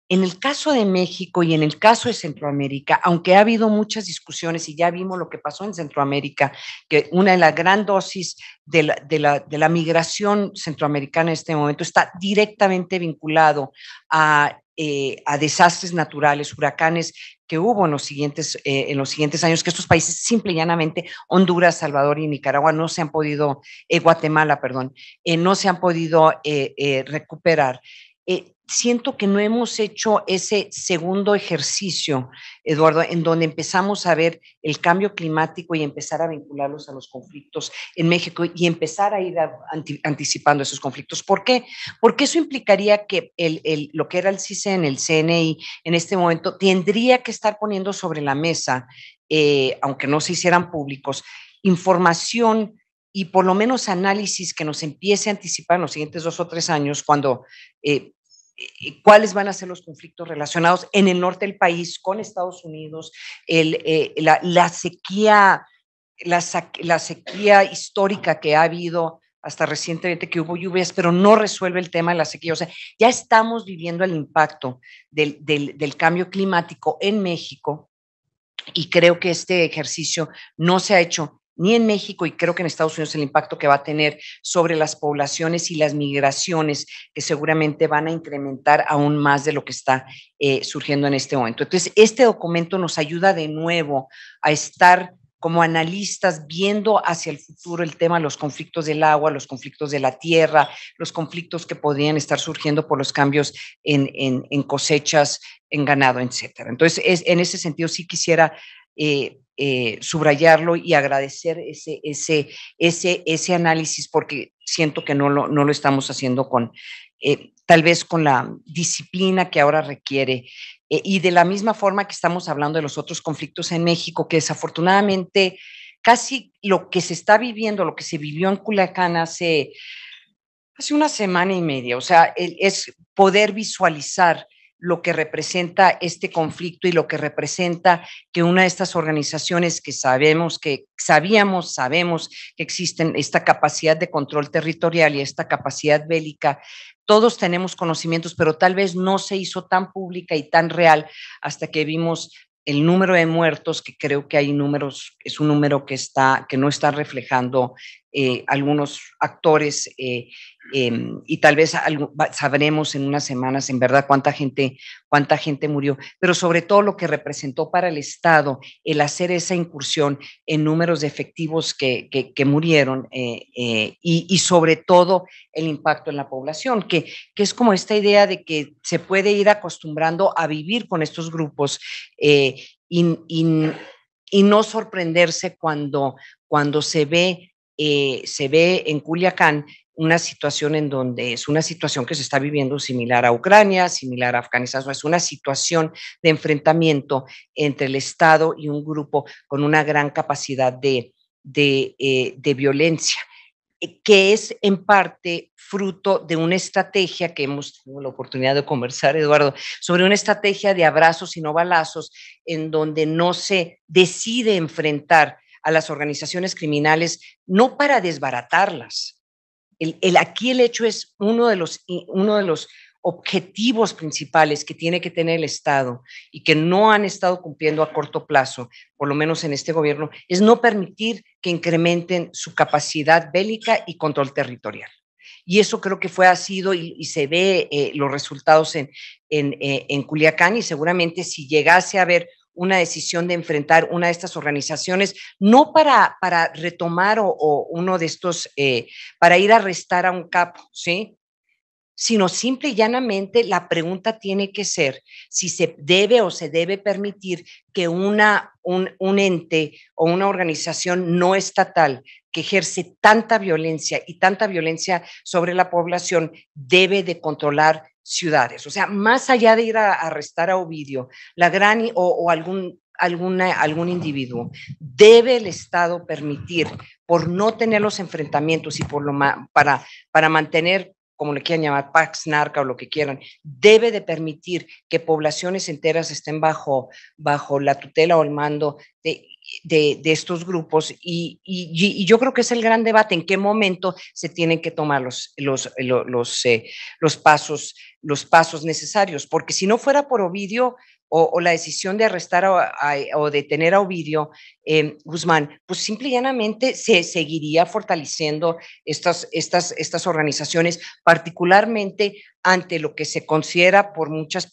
[SPEAKER 5] En el caso de México y en el caso de Centroamérica, aunque ha habido muchas discusiones y ya vimos lo que pasó en Centroamérica, que una de las gran dosis de la migración centroamericana en este momento está directamente vinculado a desastres naturales, huracanes que hubo en los siguientes años, que estos países simple y llanamente, Honduras, Salvador y Nicaragua, no se han podido, Guatemala, perdón, no se han podido recuperar. Siento que no hemos hecho ese segundo ejercicio, Eduardo, en donde empezamos a ver el cambio climático y empezar a vincularlos a los conflictos en México y empezar a ir anticipando esos conflictos. ¿Por qué? Porque eso implicaría que lo que era el CISEN, el CNI, en este momento tendría que estar poniendo sobre la mesa, aunque no se hicieran públicos, información y por lo menos análisis que nos empiece a anticipar en los siguientes 2 o 3 años cuando cuáles van a ser los conflictos relacionados en el norte del país con Estados Unidos, la sequía histórica que ha habido hasta recientemente, que hubo lluvias, pero no resuelve el tema de la sequía. O sea, ya estamos viviendo el impacto del cambio climático en México y creo que este ejercicio no se ha hecho ni en México, y creo que en Estados Unidos el impacto que va a tener sobre las poblaciones y las migraciones, que seguramente van a incrementar aún más de lo que está surgiendo en este momento. Entonces, este documento nos ayuda de nuevo a estar como analistas viendo hacia el futuro el tema de los conflictos del agua, los conflictos de la tierra, los conflictos que podrían estar surgiendo por los cambios en cosechas, en ganado, etcétera. Entonces, en ese sentido sí quisiera subrayarlo y agradecer ese análisis, porque siento que no lo estamos haciendo tal vez con la disciplina que ahora requiere. Y de la misma forma que estamos hablando de los otros conflictos en México, que desafortunadamente casi lo que se está viviendo, lo que se vivió en Culiacán hace 1 semana y media, o sea, es poder visualizar lo que representa este conflicto y lo que representa que una de estas organizaciones que sabemos que existen esta capacidad de control territorial y esta capacidad bélica, todos tenemos conocimientos, pero tal vez no se hizo tan pública y tan real hasta que vimos el número de muertos, que creo que hay números, es un número que no está reflejando algunos actores y tal vez sabremos en unas semanas en verdad cuánta gente murió, pero sobre todo lo que representó para el Estado el hacer esa incursión en números de efectivos que murieron y sobre todo el impacto en la población, que es como esta idea de que se puede ir acostumbrando a vivir con estos grupos y no sorprenderse cuando se ve en Culiacán una situación en donde es una situación que se está viviendo similar a Ucrania, similar a Afganistán, es una situación de enfrentamiento entre el Estado y un grupo con una gran capacidad de violencia, que es en parte fruto de una estrategia que hemos tenido la oportunidad de conversar, Eduardo, sobre una estrategia de abrazos y no balazos, en donde no se decide enfrentar a las organizaciones criminales, no para desbaratarlas. Aquí el hecho es uno de los objetivos principales que tiene que tener el Estado y que no han estado cumpliendo a corto plazo, por lo menos en este gobierno, es no permitir que incrementen su capacidad bélica y control territorial. Y eso creo que ha sido y se ve los resultados en Culiacán, y seguramente si llegase a haber una decisión de enfrentar una de estas organizaciones, no para retomar o uno de estos, para ir a arrestar a un capo, ¿sí? Sino simple y llanamente la pregunta tiene que ser si se debe o se debe permitir que un ente o una organización no estatal que ejerce tanta violencia y tanta violencia sobre la población debe de controlar ciudades. O sea, más allá de ir a arrestar a Ovidio, o algún individuo, debe el Estado permitir, por no tener los enfrentamientos y para mantener, como le quieran llamar, Pax Narca o lo que quieran, debe de permitir que poblaciones enteras estén bajo la tutela o el mando de estos grupos, y yo creo que es el gran debate, en qué momento se tienen que tomar los pasos necesarios, porque si no fuera por Ovidio o la decisión de arrestar o detener a Ovidio Guzmán, pues simple y llanamente se seguiría fortaleciendo estas organizaciones, particularmente ante lo que se considera por muchos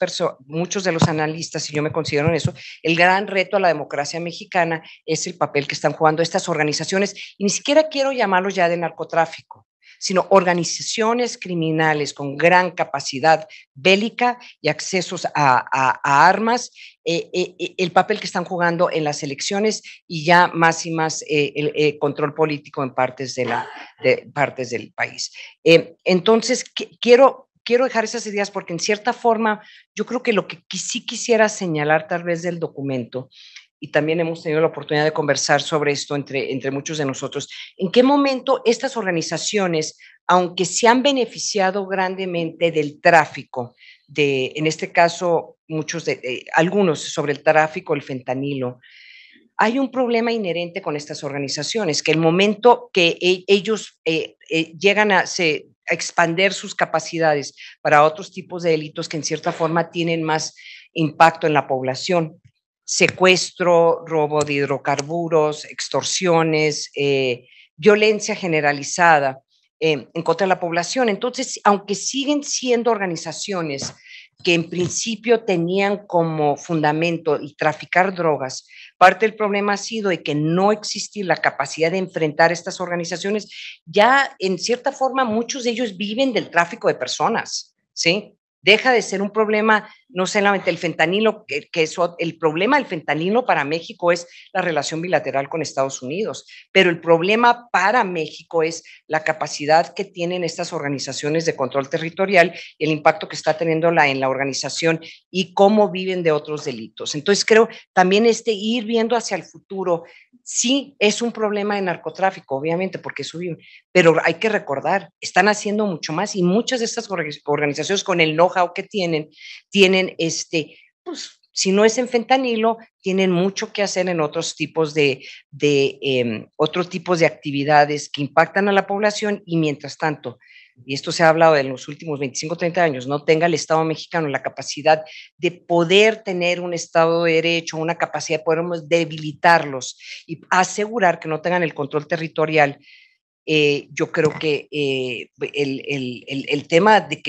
[SPEAKER 5] de los analistas, y yo me considero en eso, el gran reto a la democracia mexicana es el papel que están jugando estas organizaciones, y ni siquiera quiero llamarlos ya de narcotráfico, sino organizaciones criminales con gran capacidad bélica y accesos a armas, el papel que están jugando en las elecciones y ya más y más el control político en partes del país. Entonces, quiero dejar esas ideas porque en cierta forma yo creo que lo que sí quisiera señalar tal vez del documento, y también hemos tenido la oportunidad de conversar sobre esto entre muchos de nosotros, en qué momento estas organizaciones, aunque se han beneficiado grandemente del tráfico, en este caso algunos sobre el tráfico del fentanilo, hay un problema inherente con estas organizaciones, que el momento que ellos llegan a expandir sus capacidades para otros tipos de delitos que en cierta forma tienen más impacto en la población, secuestro, robo de hidrocarburos, extorsiones, violencia generalizada en contra de la población. Entonces, aunque siguen siendo organizaciones que en principio tenían como fundamento el traficar drogas, parte del problema ha sido de que no existía la capacidad de enfrentar estas organizaciones. Ya en cierta forma muchos de ellos viven del tráfico de personas, ¿sí? Deja de ser un problema, no solamente el fentanilo, el problema del fentanilo para México es la relación bilateral con Estados Unidos, pero el problema para México es la capacidad que tienen estas organizaciones de control territorial y el impacto que está teniendo en la organización y cómo viven de otros delitos. Entonces creo también ir viendo hacia el futuro, sí es un problema de narcotráfico, obviamente, porque subimos, pero hay que recordar, están haciendo mucho más y muchas de estas organizaciones con el know-how que tienen pues, si no es en fentanilo, tienen mucho que hacer en otros tipos de actividades que impactan a la población y mientras tanto, y esto se ha hablado en los últimos 25, 30 años, no tenga el Estado mexicano la capacidad de poder tener un Estado de Derecho, una capacidad de poder debilitarlos y asegurar que no tengan el control territorial. Yo creo que el tema de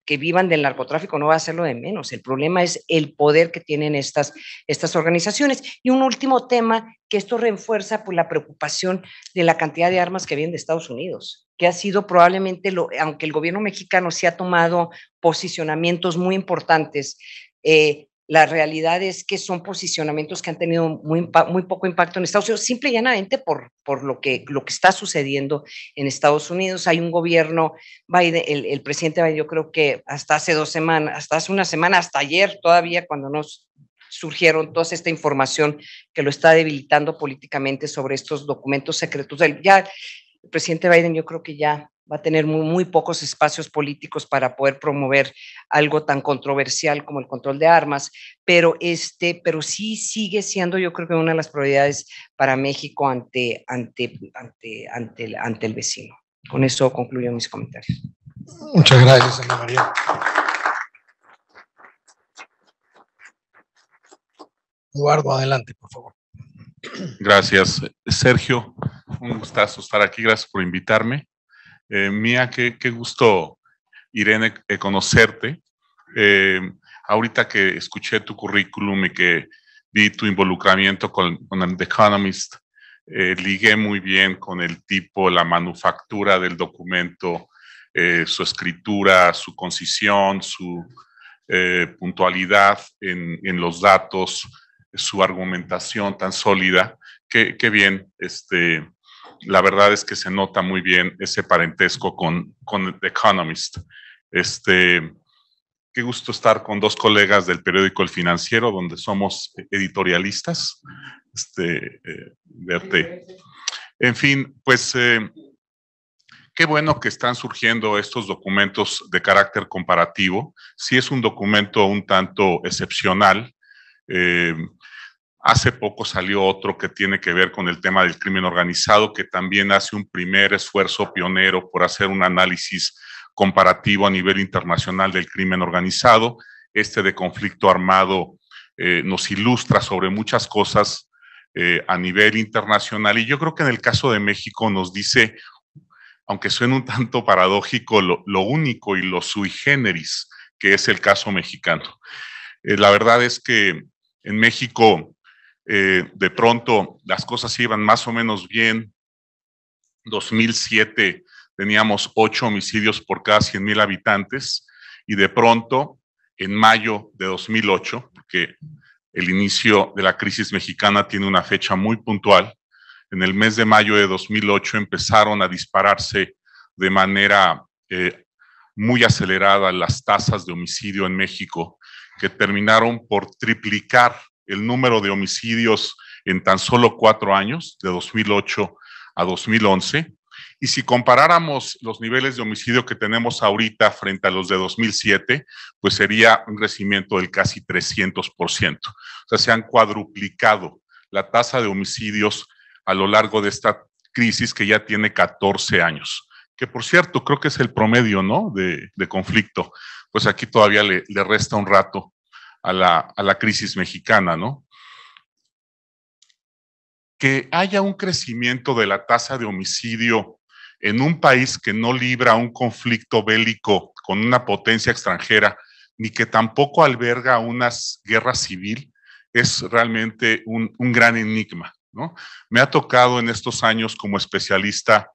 [SPEAKER 5] que vivan del narcotráfico no va a ser lo de menos. El problema es el poder que tienen estas organizaciones. Y un último tema, que esto refuerza pues, la preocupación de la cantidad de armas que vienen de Estados Unidos, que ha sido probablemente, aunque el gobierno mexicano sí ha tomado posicionamientos muy importantes, la realidad es que son posicionamientos que han tenido muy poco impacto en Estados Unidos, simple y llanamente por lo que está sucediendo en Estados Unidos. Hay un gobierno, Biden, el presidente Biden, yo creo que hasta hace una semana, hasta ayer todavía, cuando nos surgieron toda esta información que lo está debilitando políticamente sobre estos documentos secretos. Ya el presidente Biden yo creo que ya va a tener muy pocos espacios políticos para poder promover algo tan controversial como el control de armas, pero sí sigue siendo, yo creo que una de las prioridades para México ante el vecino. Con eso concluyo mis comentarios.
[SPEAKER 1] Muchas gracias, Ana María. Eduardo, adelante, por favor.
[SPEAKER 6] Gracias, Sergio. Un gustazo estar aquí. Gracias por invitarme. Mía, qué gusto, Irene, conocerte. Ahorita que escuché tu currículum y que vi tu involucramiento con The Economist, ligué muy bien con el tipo, la manufactura del documento, su escritura, su concisión, su puntualidad en los datos, su argumentación tan sólida. Qué bien, la verdad es que se nota muy bien ese parentesco con The Economist. Qué gusto estar con dos colegas del periódico El Financiero, donde somos editorialistas. Verte. En fin, pues qué bueno que están surgiendo estos documentos de carácter comparativo. Sí es un documento un tanto excepcional. Hace poco salió otro que tiene que ver con el tema del crimen organizado, que también hace un primer esfuerzo pionero por hacer un análisis comparativo a nivel internacional del crimen organizado. De conflicto armado nos ilustra sobre muchas cosas a nivel internacional, y yo creo que en el caso de México nos dice, aunque suene un tanto paradójico, lo único y lo sui generis que es el caso mexicano. La verdad es que en México de pronto las cosas iban más o menos bien. 2007 teníamos 8 homicidios por cada 100,000 habitantes, y de pronto en mayo de 2008, porque el inicio de la crisis mexicana tiene una fecha muy puntual, en el mes de mayo de 2008 empezaron a dispararse de manera muy acelerada las tasas de homicidio en México, que terminaron por triplicar el número de homicidios en tan solo 4 años, de 2008 a 2011. Y si comparáramos los niveles de homicidio que tenemos ahorita frente a los de 2007, pues sería un crecimiento del casi 300%. O sea, se han cuadruplicado la tasa de homicidios a lo largo de esta crisis, que ya tiene 14 años. Que por cierto, creo que es el promedio, ¿no?, de conflicto. Pues aquí todavía le resta un rato a la crisis mexicana, ¿no? Que haya un crecimiento de la tasa de homicidio en un país que no libra un conflicto bélico con una potencia extranjera, ni que tampoco alberga una guerra civil, es realmente un gran enigma, ¿no? Me ha tocado en estos años como especialista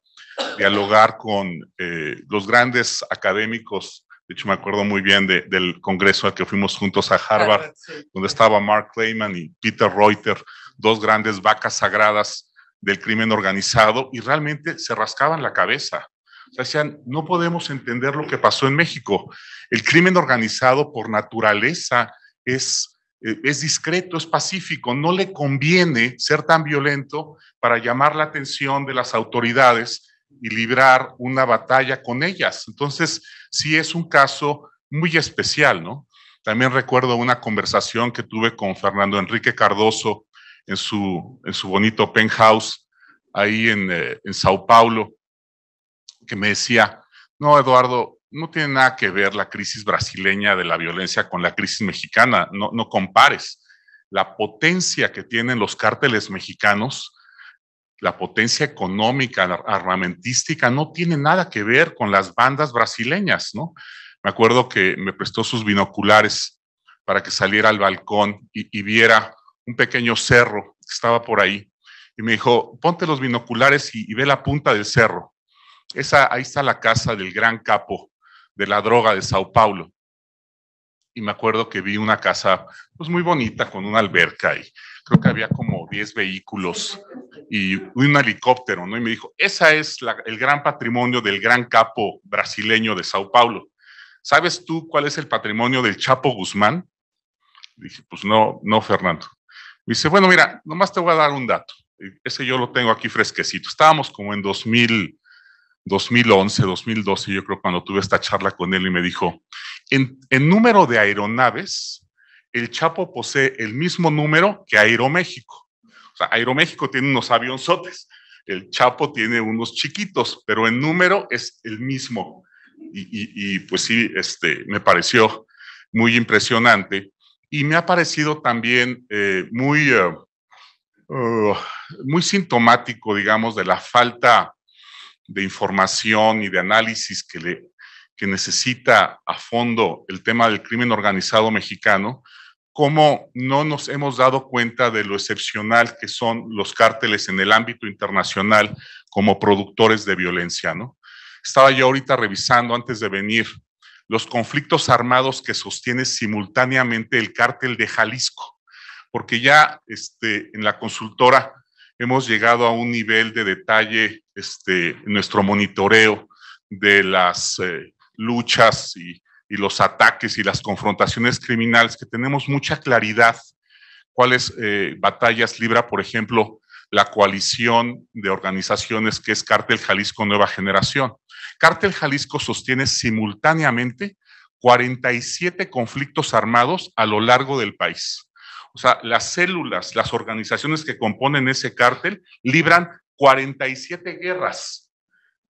[SPEAKER 6] dialogar con los grandes académicos. De hecho, me acuerdo muy bien del congreso al que fuimos juntos a Harvard, donde estaba Mark Clayman y Peter Reuter, dos grandes vacas sagradas del crimen organizado, y realmente se rascaban la cabeza. O sea, decían, no podemos entender lo que pasó en México. El crimen organizado por naturaleza es discreto, es pacífico, no le conviene ser tan violento para llamar la atención de las autoridades y librar una batalla con ellas. Entonces, sí es un caso muy especial, ¿no? También recuerdo una conversación que tuve con Fernando Enrique Cardoso en su bonito penthouse ahí en Sao Paulo, que me decía, no, Eduardo, no tiene nada que ver la crisis brasileña de la violencia con la crisis mexicana, no compares. La potencia que tienen los cárteles mexicanos, la potencia económica, armamentística, no tiene nada que ver con las bandas brasileñas, ¿no? Me acuerdo que me prestó sus binoculares para que saliera al balcón y viera un pequeño cerro que estaba por ahí. Y me dijo, ponte los binoculares y ve la punta del cerro. Ahí está la casa del gran capo de la droga de Sao Paulo. Y me acuerdo que vi una casa pues muy bonita con una alberca, y creo que había como 10 vehículos y un helicóptero, ¿no? Y me dijo, esa es el gran patrimonio del gran capo brasileño de Sao Paulo. ¿Sabes tú cuál es el patrimonio del Chapo Guzmán? Dije, pues no, Fernando. Me dice, bueno, mira, nomás te voy a dar un dato. Ese yo lo tengo aquí fresquecito. Estábamos como en 2011, 2012, yo creo, cuando tuve esta charla con él, y me dijo, en número de aeronaves, el Chapo posee el mismo número que Aeroméxico. O sea, Aeroméxico tiene unos avionzotes, el Chapo tiene unos chiquitos, pero en número es el mismo. Y pues sí, me pareció muy impresionante, y me ha parecido también muy sintomático, digamos, de la falta de información y de análisis que necesita a fondo el tema del crimen organizado mexicano, cómo no nos hemos dado cuenta de lo excepcional que son los cárteles en el ámbito internacional como productores de violencia, ¿no? Estaba yo ahorita revisando antes de venir los conflictos armados que sostiene simultáneamente el cártel de Jalisco, porque ya en la consultora hemos llegado a un nivel de detalle nuestro monitoreo de las luchas y los ataques y las confrontaciones criminales, que tenemos mucha claridad cuáles batallas libra, por ejemplo, la coalición de organizaciones que es Cártel Jalisco Nueva Generación. Cártel Jalisco sostiene simultáneamente 47 conflictos armados a lo largo del país. O sea, las células, las organizaciones que componen ese cártel libran 47 guerras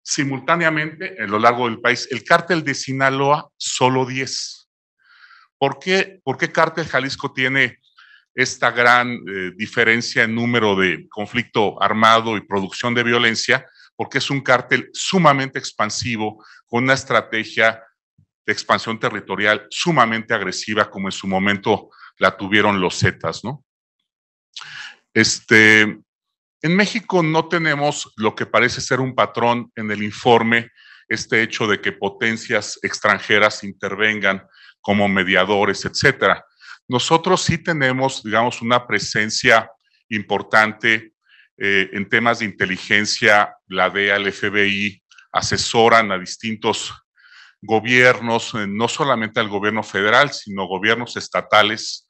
[SPEAKER 6] simultáneamente a lo largo del país. El cártel de Sinaloa, solo 10. ¿Por qué Cártel Jalisco tiene esta gran diferencia en número de conflicto armado y producción de violencia? Porque es un cártel sumamente expansivo, con una estrategia de expansión territorial sumamente agresiva, como en su momento la tuvieron los Zetas, ¿no? En México no tenemos lo que parece ser un patrón en el informe, este hecho de que potencias extranjeras intervengan como mediadores, etcétera. Nosotros sí tenemos, digamos, una presencia importante en temas de inteligencia. La DEA, el FBI asesoran a distintos gobiernos, no solamente al gobierno federal, sino gobiernos estatales,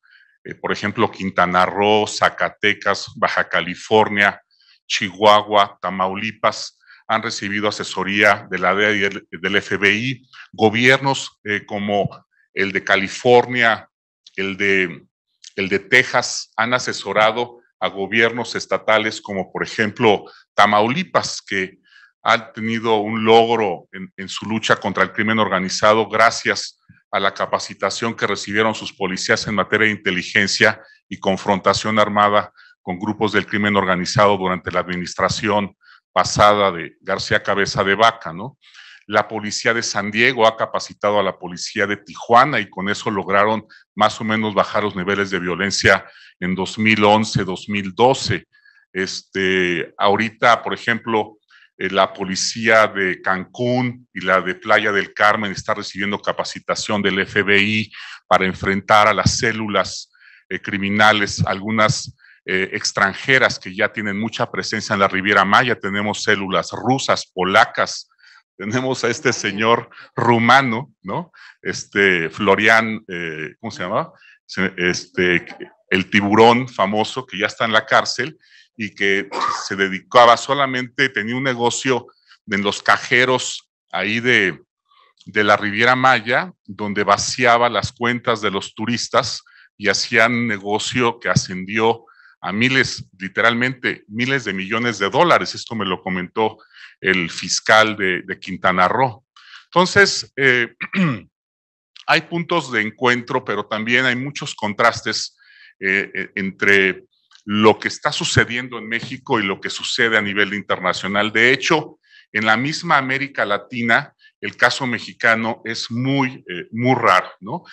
[SPEAKER 6] por ejemplo, Quintana Roo, Zacatecas, Baja California, Chihuahua, Tamaulipas, han recibido asesoría de la DEA y del FBI. Gobiernos como el de California, el de Texas, han asesorado a gobiernos estatales como, por ejemplo, Tamaulipas, que han tenido un logro en su lucha contra el crimen organizado gracias a la capacitación que recibieron sus policías en materia de inteligencia y confrontación armada con grupos del crimen organizado durante la administración pasada de García Cabeza de Vaca, ¿no? La policía de San Diego ha capacitado a la policía de Tijuana y con eso lograron más o menos bajar los niveles de violencia en 2011, 2012. Ahorita, por ejemplo, la policía de Cancún y la de Playa del Carmen está recibiendo capacitación del FBI para enfrentar a las células criminales, algunas extranjeras que ya tienen mucha presencia en la Riviera Maya. Tenemos células rusas, polacas, tenemos a este señor rumano, ¿no? Florian, ¿cómo se llama? El tiburón famoso que ya está en la cárcel y que se dedicaba solamente, tenía un negocio en los cajeros ahí de la Riviera Maya, donde vaciaba las cuentas de los turistas y hacían un negocio que ascendió a miles, literalmente miles de millones de dólares. Esto me lo comentó el fiscal de Quintana Roo. Entonces, hay puntos de encuentro, pero también hay muchos contrastes entre lo que está sucediendo en México y lo que sucede a nivel internacional. De hecho, en la misma América Latina, el caso mexicano es muy raro, ¿no?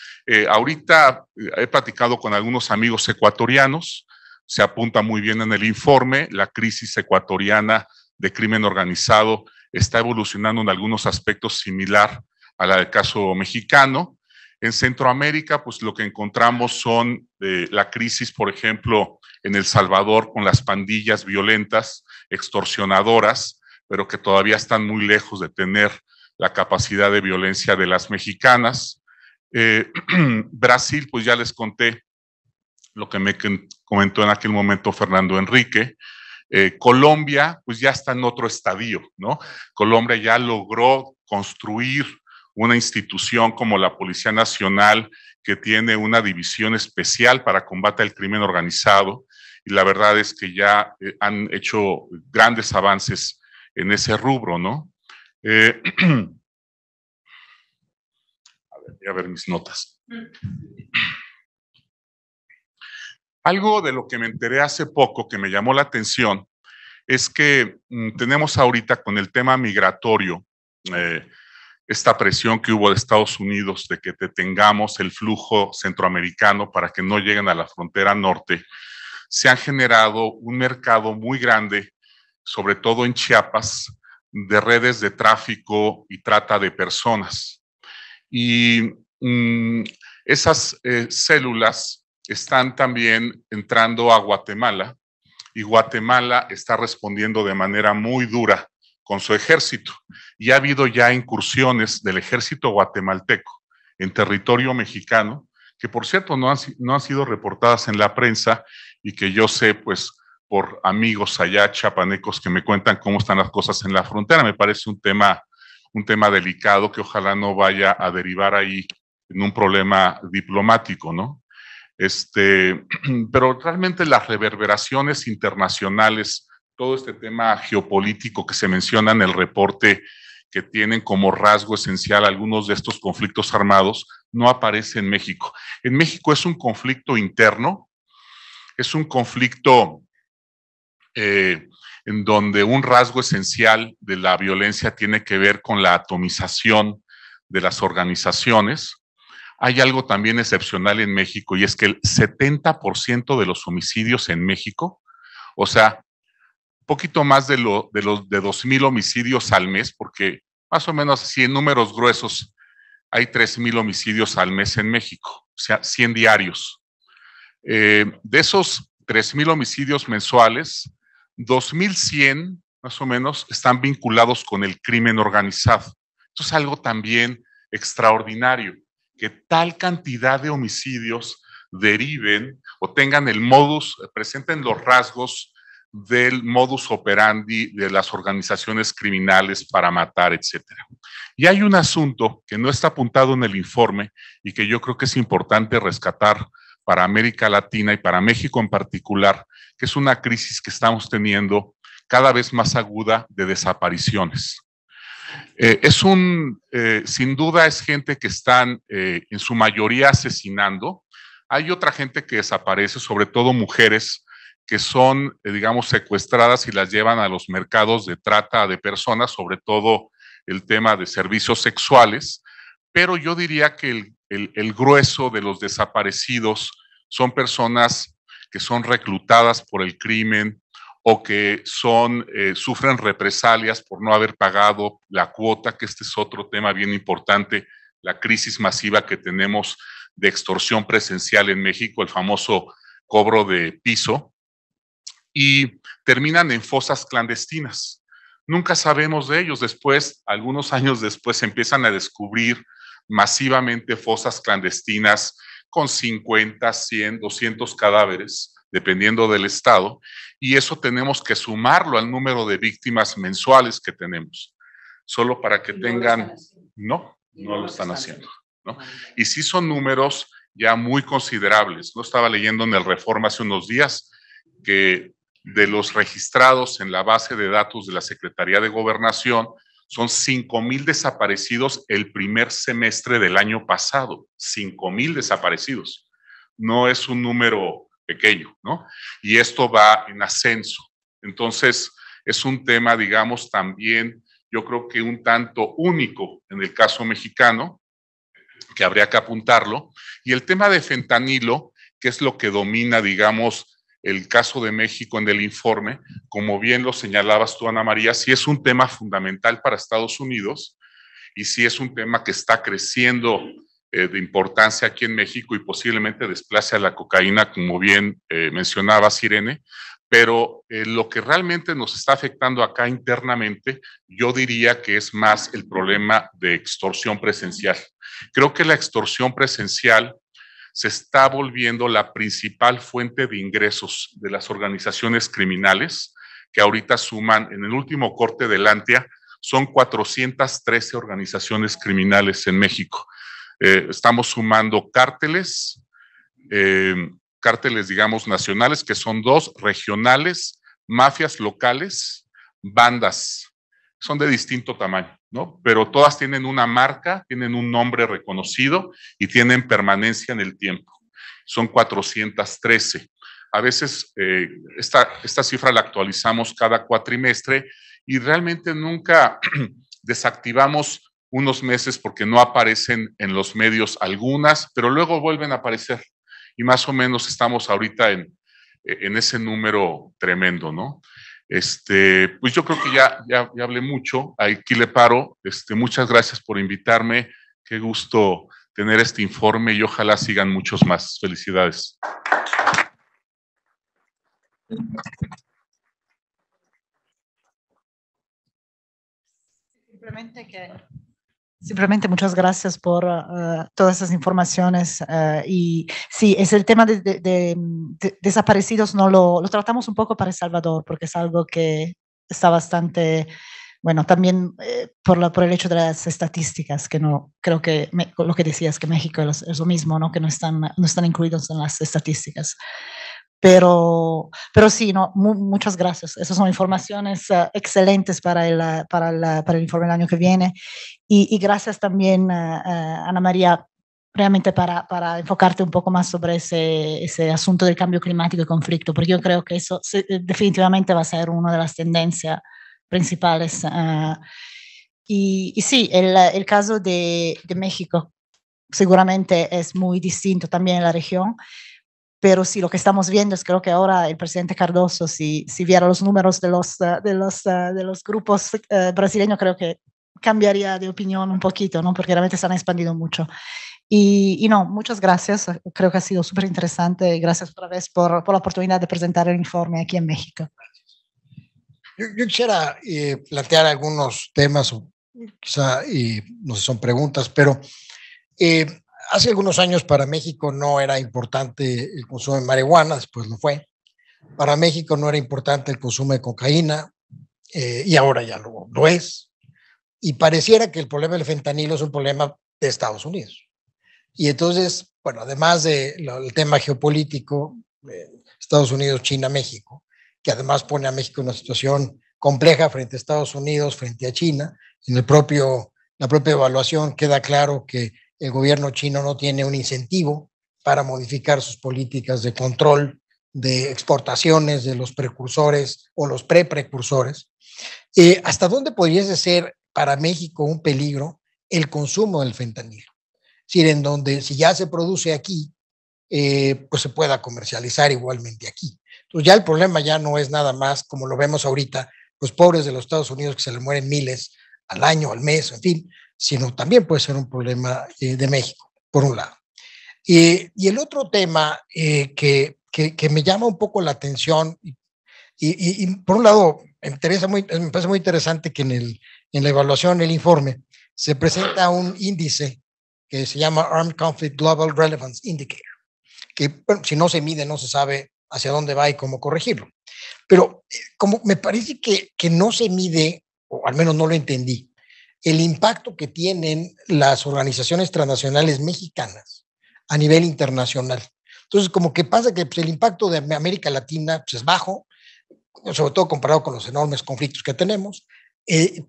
[SPEAKER 6] Ahorita he platicado con algunos amigos ecuatorianos, se apunta muy bien en el informe, la crisis ecuatoriana de crimen organizado está evolucionando en algunos aspectos similar a la del caso mexicano. En Centroamérica, pues lo que encontramos son la crisis, por ejemplo, en El Salvador con las pandillas violentas, extorsionadoras, pero que todavía están muy lejos de tener la capacidad de violencia de las mexicanas. Brasil, pues ya les conté lo que me comentó en aquel momento Fernando Enrique. Colombia, pues ya está en otro estadio, ¿no? Colombia ya logró construir una institución como la Policía Nacional, que tiene una división especial para combate al crimen organizado, y la verdad es que ya han hecho grandes avances en ese rubro, ¿no? Voy a ver mis notas. Algo de lo que me enteré hace poco que me llamó la atención es que tenemos ahorita con el tema migratorio esta presión que hubo de Estados Unidos de que detengamos el flujo centroamericano para que no lleguen a la frontera norte. Se ha generado un mercado muy grande, sobre todo en Chiapas, de redes de tráfico y trata de personas. Y esas células están también entrando a Guatemala, y Guatemala está respondiendo de manera muy dura con su ejército. Y ha habido ya incursiones del ejército guatemalteco en territorio mexicano, que por cierto no han sido reportadas en la prensa y que yo sé, pues, por amigos allá chapanecos que me cuentan cómo están las cosas en la frontera. Me parece un tema delicado que ojalá no vaya a derivar ahí en un problema diplomático, ¿no? Pero realmente las reverberaciones internacionales, todo este tema geopolítico que se menciona en el reporte, que tienen como rasgo esencial algunos de estos conflictos armados, no aparece en México. En México es un conflicto interno, es un conflicto en donde un rasgo esencial de la violencia tiene que ver con la atomización de las organizaciones. Hay algo también excepcional en México y es que el 70% de los homicidios en México, o sea, poquito más de 2,000 homicidios al mes, porque más o menos así en números gruesos hay 3,000 homicidios al mes en México, o sea, 100 diarios. De esos 3,000 homicidios mensuales, 2,100 más o menos están vinculados con el crimen organizado. Esto es algo también extraordinario, que tal cantidad de homicidios deriven o tengan el modus, presenten los rasgos del modus operandi de las organizaciones criminales para matar, etcétera. Y hay un asunto que no está apuntado en el informe y que yo creo que es importante rescatar para América Latina y para México en particular, que es una crisis que estamos teniendo cada vez más aguda de desapariciones. Sin duda es gente que están en su mayoría asesinando. Hay otra gente que desaparece, sobre todo mujeres que son, digamos, secuestradas y las llevan a los mercados de trata de personas, sobre todo el tema de servicios sexuales, pero yo diría que el grueso de los desaparecidos son personas que son reclutadas por el crimen o que sufren represalias por no haber pagado la cuota, que este es otro tema bien importante, la crisis masiva que tenemos de extorsión presencial en México, el famoso cobro de piso, y terminan en fosas clandestinas. Nunca sabemos de ellos. Después, algunos años después, se empiezan a descubrir masivamente fosas clandestinas con 50, 100, 200 cadáveres, dependiendo del estado, y eso tenemos que sumarlo al número de víctimas mensuales que tenemos, solo para que tengan... No lo están haciendo, ¿no? Y sí son números ya muy considerables. No estaba leyendo en el Reforma hace unos días que de los registrados en la base de datos de la Secretaría de Gobernación, son 5,000 desaparecidos el primer semestre del año pasado. 5,000 desaparecidos. No es un número pequeño, ¿no? Y esto va en ascenso. Entonces, es un tema, digamos, también, yo creo que un tanto único en el caso mexicano, que habría que apuntarlo. Y el tema de fentanilo, que es lo que domina, digamos, el caso de México en el informe, como bien lo señalabas tú, Ana María, sí es un tema fundamental para Estados Unidos y sí es un tema que está creciendo de importancia aquí en México y posiblemente desplace a la cocaína, como bien mencionabas, Irene, pero lo que realmente nos está afectando acá internamente, yo diría que es más el problema de extorsión presencial. Creo que la extorsión presencial se está volviendo la principal fuente de ingresos de las organizaciones criminales, que ahorita suman, en el último corte del ANTIA, son 413 organizaciones criminales en México. Estamos sumando cárteles, digamos, nacionales, que son 2, regionales, mafias locales, bandas, son de distinto tamaño, ¿no? Pero todas tienen una marca, tienen un nombre reconocido y tienen permanencia en el tiempo. Son 413. A veces esta cifra la actualizamos cada cuatrimestre y realmente nunca desactivamos unos meses porque no aparecen en los medios algunas, pero luego vuelven a aparecer y más o menos estamos ahorita en ese número tremendo, ¿no? Pues yo creo que ya hablé mucho, aquí le paro. Muchas gracias por invitarme, qué gusto tener este informe y ojalá sigan muchos más. Felicidades.
[SPEAKER 3] Simplemente muchas gracias por todas esas informaciones. Y sí, es el tema de desaparecidos, no lo tratamos un poco para El Salvador, porque es algo que está bastante, bueno, también por el hecho de las estadísticas, que no, creo que lo que decías, que México es lo mismo, ¿no? Que no están incluidos en las estadísticas. Pero sí, no, muchas gracias. Esas son informaciones excelentes para el informe del año que viene. Y gracias también, Ana María, realmente para enfocarte un poco más sobre ese asunto del cambio climático y conflicto, porque yo creo que eso definitivamente va a ser una de las tendencias principales. Y sí, el caso de México seguramente es muy distinto también en la región. Pero sí, lo que estamos viendo es creo que ahora el presidente Cardoso, si viera los números de los grupos brasileños, creo que cambiaría de opinión un poquito, ¿no? Porque realmente se han expandido mucho. Y no, muchas gracias. Creo que ha sido súper interesante. Gracias otra vez por la oportunidad de presentar el informe aquí en México.
[SPEAKER 1] Yo quisiera plantear algunos temas, o quizá no sé, son preguntas, pero hace algunos años para México no era importante el consumo de marihuana, después lo fue. Para México no era importante el consumo de cocaína y ahora ya lo es. Y pareciera que el problema del fentanilo es un problema de Estados Unidos. Y entonces, bueno, además del tema geopolítico, Estados Unidos, China, México, que además pone a México en una situación compleja frente a Estados Unidos, frente a China, en la propia evaluación queda claro que el gobierno chino no tiene un incentivo para modificar sus políticas de control de exportaciones de los precursores o los precursores. ¿Hasta dónde podría ser para México un peligro el consumo del fentanilo? Es decir, en donde si ya se produce aquí, pues se pueda comercializar igualmente aquí. Entonces ya el problema ya no es nada más, como lo vemos ahorita, los pobres de los Estados Unidos que se les mueren miles al año, al mes, en fin, sino también puede ser un problema de México, por un lado. Y el otro tema que me llama un poco la atención, y por un lado me parece muy interesante que en la evaluación, el informe, se presenta un índice que se llama Armed Conflict Global Relevance Indicator, que bueno, si no se mide no se sabe hacia dónde va y cómo corregirlo. Pero como me parece que no se mide, o al menos no lo entendí, el impacto que tienen las organizaciones transnacionales mexicanas a nivel internacional. Entonces, como que pasa que pues, el impacto de América Latina pues, es bajo, sobre todo comparado con los enormes conflictos que tenemos.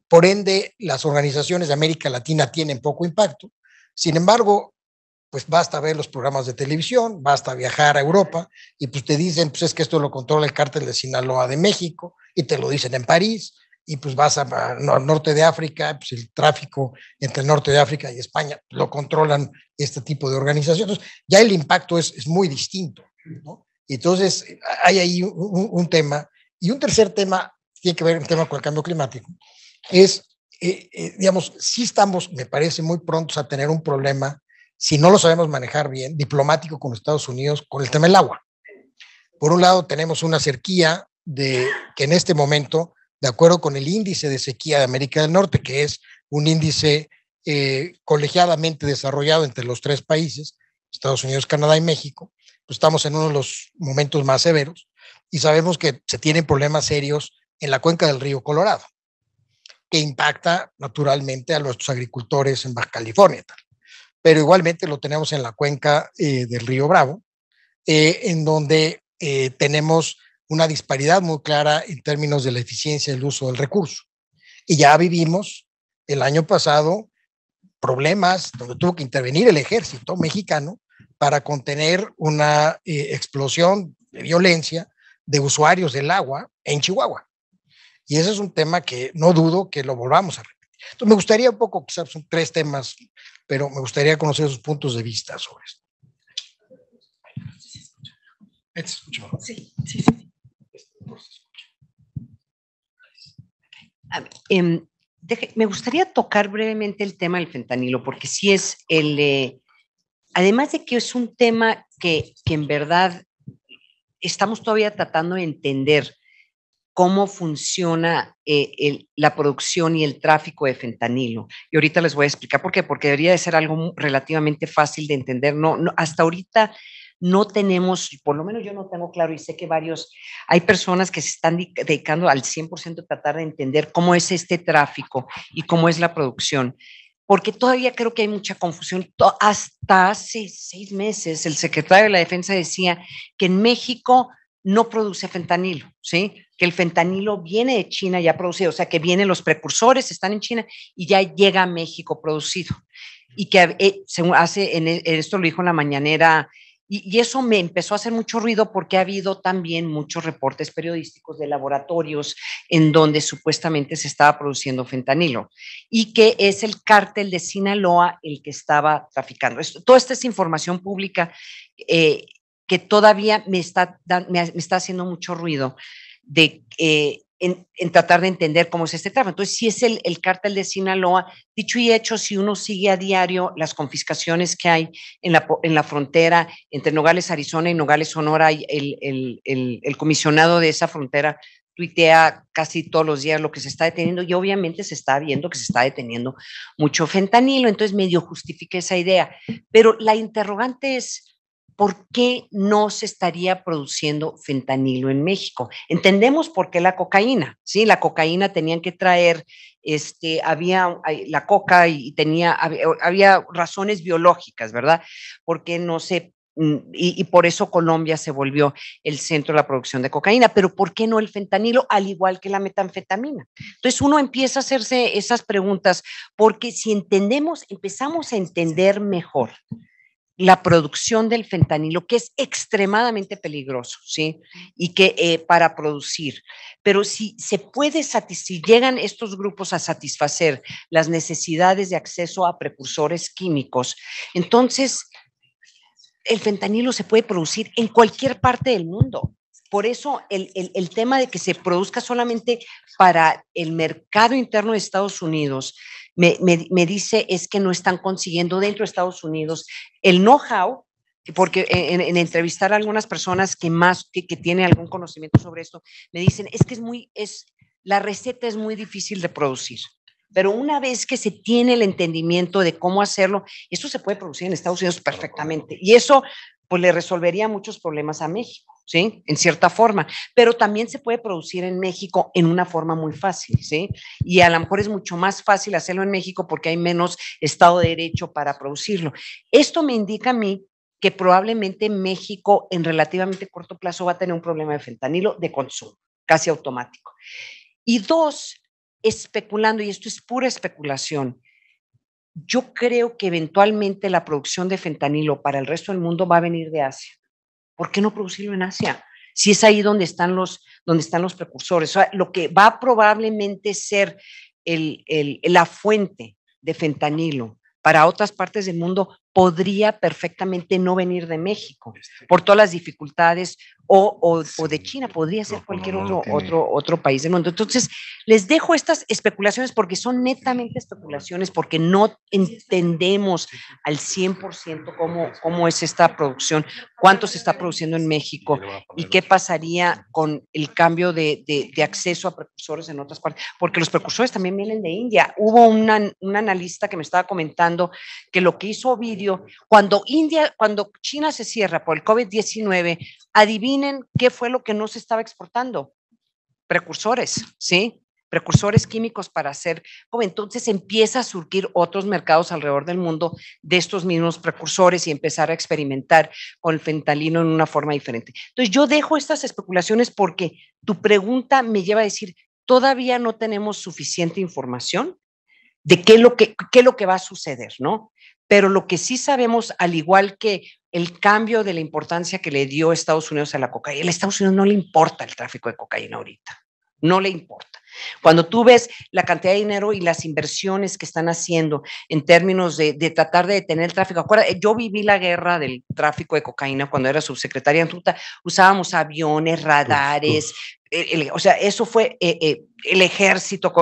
[SPEAKER 1] Por ende, las organizaciones de América Latina tienen poco impacto. Sin embargo, pues basta ver los programas de televisión, basta viajar a Europa y pues te dicen, pues es que esto lo controla el cártel de Sinaloa de México y te lo dicen en París y pues vas al norte de África, pues el tráfico entre el norte de África y España lo controlan este tipo de organizaciones. Ya el impacto es muy distinto, ¿no? Entonces hay ahí un tema. Y un tercer tema, tiene que ver el tema con el cambio climático, es, digamos, sí estamos, me parece, muy prontos a tener un problema si no lo sabemos manejar bien, diplomático con Estados Unidos, con el tema del agua. Por un lado, tenemos una sequía que en este momento, de acuerdo con el índice de sequía de América del Norte, que es un índice colegiadamente desarrollado entre los tres países, Estados Unidos, Canadá y México, pues estamos en uno de los momentos más severos y sabemos que se tienen problemas serios en la cuenca del río Colorado, que impacta naturalmente a nuestros agricultores en Baja California, tal. Pero igualmente lo tenemos en la cuenca del río Bravo, en donde tenemos una disparidad muy clara en términos de la eficiencia del uso del recurso. Y ya vivimos el año pasado problemas donde tuvo que intervenir el ejército mexicano para contener una explosión de violencia de usuarios del agua en Chihuahua. Y ese es un tema que no dudo que lo volvamos a repetir. Entonces me gustaría un poco, quizás son tres temas, pero me gustaría conocer sus puntos de vista sobre esto.
[SPEAKER 5] Sí. Me gustaría tocar brevemente el tema del fentanilo, porque sí es además de que es un tema que en verdad estamos todavía tratando de entender cómo funciona la producción y el tráfico de fentanilo. Y ahorita les voy a explicar por qué, porque debería de ser algo relativamente fácil de entender. Hasta ahorita no tenemos, por lo menos yo no tengo claro, y sé que hay personas que se están dedicando al 100% a tratar de entender cómo es este tráfico y cómo es la producción, porque todavía creo que hay mucha confusión. Hasta hace 6 meses el secretario de la Defensa decía que en México no produce fentanilo, ¿sí? Que el fentanilo viene de China ya producido, o sea, que vienen los precursores, están en China y ya llega a México producido. Y que según esto lo dijo en la mañanera, y eso me empezó a hacer mucho ruido porque ha habido también muchos reportes periodísticos de laboratorios en donde supuestamente se estaba produciendo fentanilo y que es el cártel de Sinaloa el que estaba traficando. Toda esta es información pública que todavía me está haciendo mucho ruido en tratar de entender cómo es este tráfico. Entonces, si es el cártel de Sinaloa, dicho y hecho, si uno sigue a diario las confiscaciones que hay en la frontera entre Nogales, Arizona y Nogales, Sonora, el comisionado de esa frontera tuitea casi todos los días lo que se está deteniendo y obviamente se está viendo que se está deteniendo mucho fentanilo, entonces medio justifica esa idea. Pero la interrogante es, ¿por qué no se estaría produciendo fentanilo en México? Entendemos por qué la cocaína, ¿sí? La cocaína tenían que traer, había la coca y había razones biológicas, ¿verdad? Porque no se, y por eso Colombia se volvió el centro de la producción de cocaína, pero ¿por qué no el fentanilo, al igual que la metanfetamina? Entonces uno empieza a hacerse esas preguntas, porque si empezamos a entender mejor la producción del fentanilo, que es extremadamente peligroso, ¿sí? Y que para producir, pero si llegan estos grupos a satisfacer las necesidades de acceso a precursores químicos, entonces el fentanilo se puede producir en cualquier parte del mundo. Por eso el tema de que se produzca solamente para el mercado interno de Estados Unidos, me dice es que no están consiguiendo dentro de Estados Unidos el know-how, porque en entrevistar a algunas personas que tienen algún conocimiento sobre esto, me dicen es que la receta es muy difícil de producir. Pero una vez que se tiene el entendimiento de cómo hacerlo, esto se puede producir en Estados Unidos perfectamente. Y eso pues le resolvería muchos problemas a México, ¿sí? En cierta forma, pero también se puede producir en México en una forma muy fácil, ¿sí? Y a lo mejor es mucho más fácil hacerlo en México porque hay menos Estado de Derecho para producirlo. Esto me indica a mí que probablemente México en relativamente corto plazo va a tener un problema de fentanilo de consumo, casi automático. Y dos, especulando, y esto es pura especulación, yo creo que eventualmente la producción de fentanilo para el resto del mundo va a venir de Asia. ¿Por qué no producirlo en Asia? Si es ahí donde están los precursores. O sea, lo que va a probablemente ser la fuente de fentanilo para otras partes del mundo podría perfectamente no venir de México por todas las dificultades o de China, podría ser cualquier otro país del mundo. Entonces, les dejo estas especulaciones porque son netamente especulaciones, porque no entendemos al 100% cómo es esta producción, cuánto se está produciendo en México y qué pasaría con el cambio de acceso a precursores en otras partes, porque los precursores también vienen de India. Hubo un analista que me estaba comentando que lo que hizo Ovidio, cuando China se cierra por el COVID-19, adivinen qué fue lo que no se estaba exportando. Precursores, ¿sí? Precursores químicos para hacer, como entonces empieza a surgir otros mercados alrededor del mundo de estos mismos precursores y empezar a experimentar con el fentanilo en una forma diferente. Entonces yo dejo estas especulaciones porque tu pregunta me lleva a decir, todavía no tenemos suficiente información de qué es lo que va a suceder, ¿no? Pero lo que sí sabemos, al igual que el cambio de la importancia que le dio Estados Unidos a la cocaína, a Estados Unidos no le importa el tráfico de cocaína ahorita, no le importa. Cuando tú ves la cantidad de dinero y las inversiones que están haciendo en términos de tratar de detener el tráfico, acuérdate, yo viví la guerra del tráfico de cocaína cuando era subsecretaria en ruta, usábamos aviones, radares, o sea, eso fue el ejército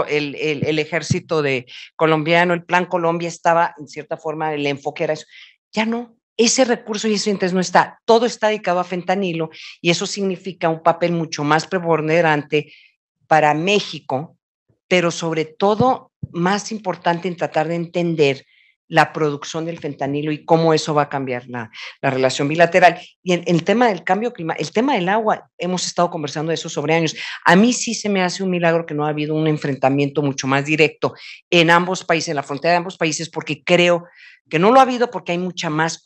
[SPEAKER 5] colombiano, el Plan Colombia estaba, en cierta forma, el enfoque era eso. Ya no, ese recurso y ese interés no está, todo está dedicado a fentanilo y eso significa un papel mucho más preponderante para México, pero sobre todo, más importante, en tratar de entender la producción del fentanilo y cómo eso va a cambiar la relación bilateral. Y en el tema del cambio climático, el tema del agua, hemos estado conversando de eso sobre años. A mí sí se me hace un milagro que no ha habido un enfrentamiento mucho más directo en ambos países, en la frontera de ambos países, porque creo que no lo ha habido porque hay mucha más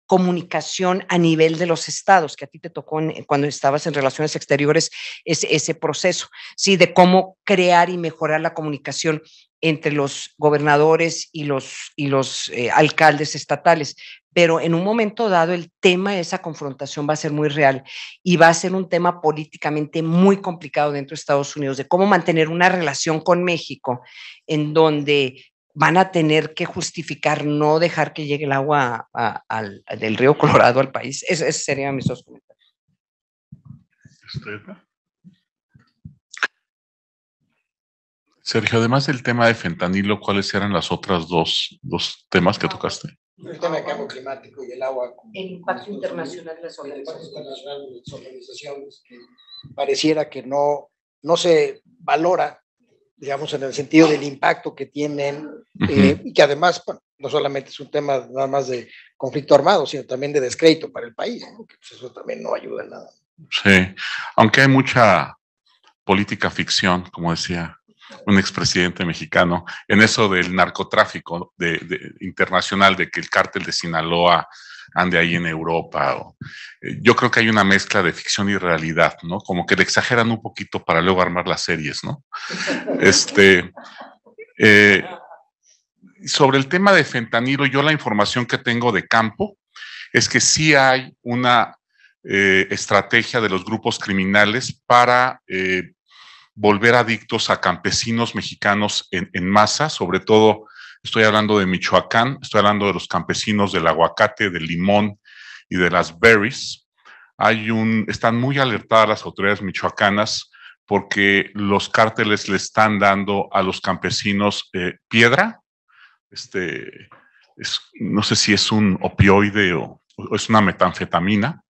[SPEAKER 5] comunicación a nivel de los estados, que a ti te tocó cuando estabas en Relaciones Exteriores ese proceso, ¿sí? De cómo crear y mejorar la comunicación entre los gobernadores y los alcaldes estatales. Pero en un momento dado el tema de esa confrontación va a ser muy real y va a ser un tema políticamente muy complicado dentro de Estados Unidos, de cómo mantener una relación con México en donde van a tener que justificar no dejar que llegue el agua del río Colorado al país. Esos serían mis dos comentarios.
[SPEAKER 6] Sergio, además del tema de fentanilo, ¿cuáles eran las otras dos temas que tocaste?
[SPEAKER 1] El tema del cambio climático y el agua.
[SPEAKER 5] El impacto internacional de las
[SPEAKER 1] organizaciones, que pareciera que no se valora, digamos, en el sentido del impacto que tienen, y que además, bueno, no solamente es un tema nada más de conflicto armado, sino también de descrédito para el país, ¿no? Que pues eso también no ayuda en nada.
[SPEAKER 6] Sí, aunque hay mucha política ficción, como decía un expresidente mexicano, en eso del narcotráfico internacional, de que el cártel de Sinaloa ande ahí en Europa. Yo creo que hay una mezcla de ficción y realidad, ¿no? Como que le exageran un poquito para luego armar las series, ¿no? Sobre el tema de fentanilo, yo la información que tengo de campo es que sí hay una estrategia de los grupos criminales para volver adictos a campesinos mexicanos en masa, sobre todo estoy hablando de Michoacán, estoy hablando de los campesinos del aguacate, del limón y de las berries. Están muy alertadas las autoridades michoacanas porque los cárteles le están dando a los campesinos piedra. No sé si es un opioide o es una metanfetamina,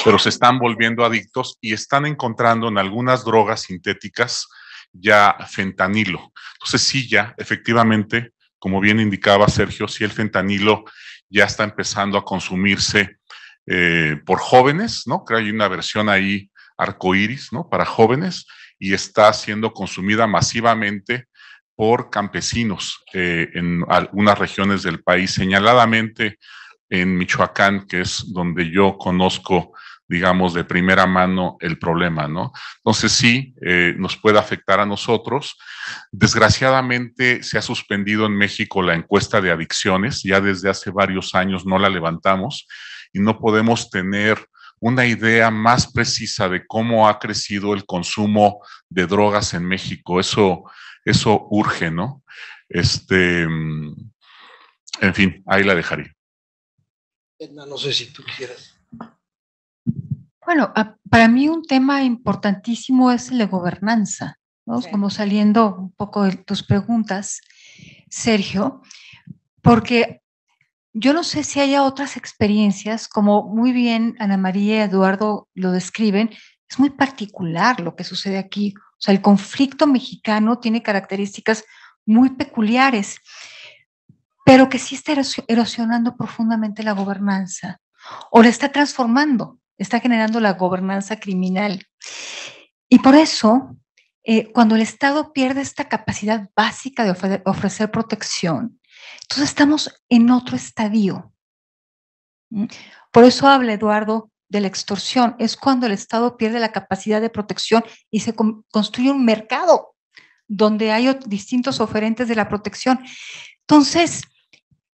[SPEAKER 6] pero se están volviendo adictos y están encontrando en algunas drogas sintéticas ya fentanilo. Entonces sí, ya efectivamente, como bien indicaba Sergio, sí el fentanilo ya está empezando a consumirse por jóvenes, ¿no? Creo que hay una versión ahí arcoíris, ¿no? Para jóvenes, y está siendo consumida masivamente por campesinos en algunas regiones del país, señaladamente en Michoacán, que es donde yo conozco, digamos, de primera mano el problema, ¿no? Entonces sí, nos puede afectar a nosotros. Desgraciadamente se ha suspendido en México la encuesta de adicciones, ya desde hace varios años no la levantamos y no podemos tener una idea más precisa de cómo ha crecido el consumo de drogas en México. Eso urge, ¿no? En fin, ahí la dejaría.
[SPEAKER 1] Edna, no sé si tú quisieras.
[SPEAKER 4] Bueno, para mí un tema importantísimo es la gobernanza, ¿no? Sí. Como saliendo un poco de tus preguntas, Sergio, porque yo no sé si haya otras experiencias, como muy bien Ana María y Eduardo lo describen, es muy particular lo que sucede aquí. O sea, el conflicto mexicano tiene características muy peculiares, pero que sí está erosionando profundamente la gobernanza, o la está transformando, está generando la gobernanza criminal. Y por eso, cuando el Estado pierde esta capacidad básica de ofrecer protección, entonces estamos en otro estadio. Por eso habla Eduardo de la extorsión, es cuando el Estado pierde la capacidad de protección y se construye un mercado donde hay distintos oferentes de la protección. Entonces,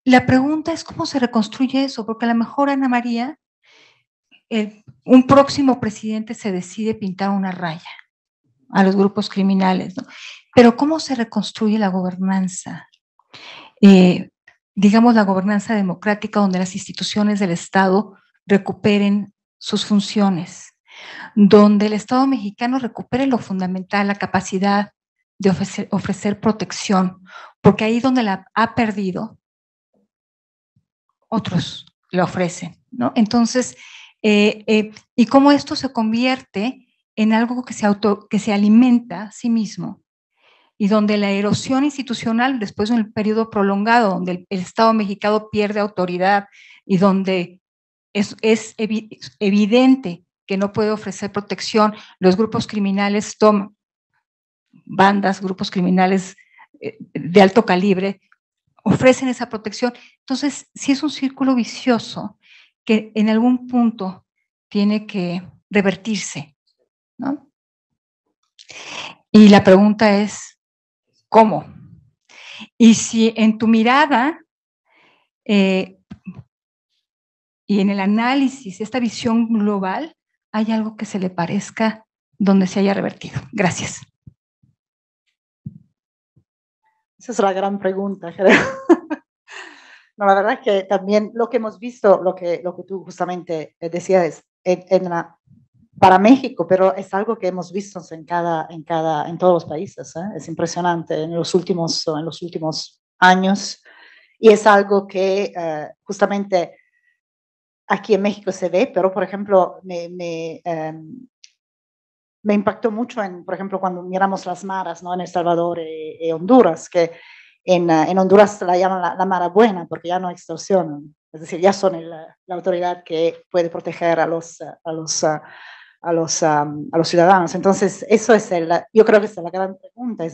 [SPEAKER 4] la pregunta es cómo se reconstruye eso, porque a lo mejor, Ana María, un próximo presidente se decide pintar una raya a los grupos criminales, ¿no? Pero ¿cómo se reconstruye la gobernanza? Digamos, la gobernanza democrática, donde las instituciones del Estado recuperen sus funciones, donde el Estado mexicano recupere lo fundamental, la capacidad de ofrecer protección, porque ahí donde la ha perdido, otros la ofrecen, ¿no? Entonces, y cómo esto se convierte en algo que se alimenta a sí mismo y donde la erosión institucional, después de un periodo prolongado, donde el Estado mexicano pierde autoridad y donde es evidente que no puede ofrecer protección, los grupos criminales toman bandas, grupos criminales de alto calibre, ofrecen esa protección. Entonces, sí es un círculo vicioso que en algún punto tiene que revertirse, ¿no? Y la pregunta es, ¿cómo? Y si en tu mirada y en el análisis, esta visión global, hay algo que se le parezca donde se haya revertido. Gracias.
[SPEAKER 3] Esa es la gran pregunta, creo. No, la verdad es que también lo que hemos visto, lo que tú justamente decías, para México, pero es algo que hemos visto en todos los países. Es impresionante en los últimos años, y es algo que justamente aquí en México se ve, pero por ejemplo me impactó mucho por ejemplo, cuando miramos las maras, ¿no? En El Salvador y Honduras, que en Honduras la llaman la mara buena porque ya no extorsionan, es decir, ya son la autoridad que puede proteger a los ciudadanos. Entonces, eso es yo creo que esa es la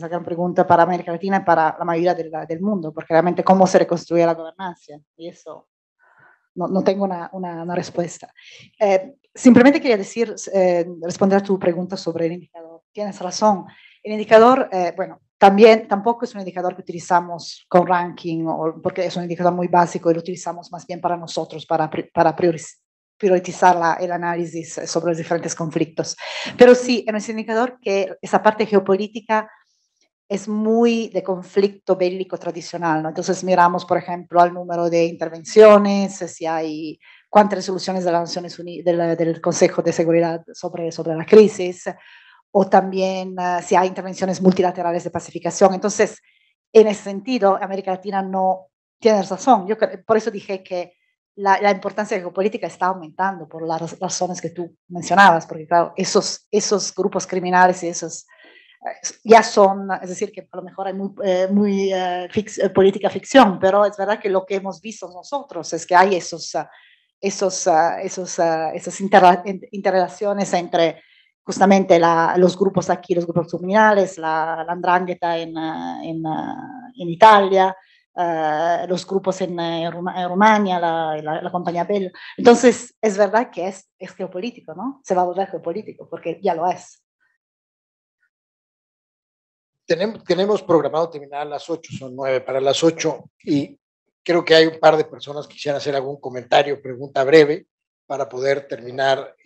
[SPEAKER 3] gran pregunta para América Latina y para la mayoría del mundo, porque realmente cómo se reconstruye la gobernanza, y eso no tengo una respuesta. Simplemente quería responder a tu pregunta sobre el indicador. Tienes razón. El indicador, bueno, tampoco es un indicador que utilizamos con ranking, porque es un indicador muy básico y lo utilizamos más bien para nosotros, para priorizar el análisis sobre los diferentes conflictos. Pero sí, en ese indicador que esa parte geopolítica es muy de conflicto bélico tradicional, ¿no? Entonces miramos, por ejemplo, al número de intervenciones, si hay cuántas resoluciones de las Naciones Unidas, del Consejo de Seguridad sobre la crisis, o también si hay intervenciones multilaterales de pacificación. Entonces, en ese sentido, América Latina no tiene razón. Yo por eso dije que la importancia geopolítica está aumentando por las razones que tú mencionabas, porque claro, esos grupos criminales y esos ya son, es decir, que a lo mejor hay muy política ficción, pero es verdad que lo que hemos visto nosotros es que hay esas interrelaciones entre justamente los grupos aquí, los grupos criminales, la 'ndrangheta en Italia, los grupos en Rumania, la compañía Bell. Entonces, es verdad que es geopolítico, ¿no? Se va a volver geopolítico, porque ya lo es.
[SPEAKER 1] Tenemos programado terminar a las 8, son 9 para las 8, y creo que hay un par de personas que quisieran hacer algún comentario, pregunta breve, para poder terminar,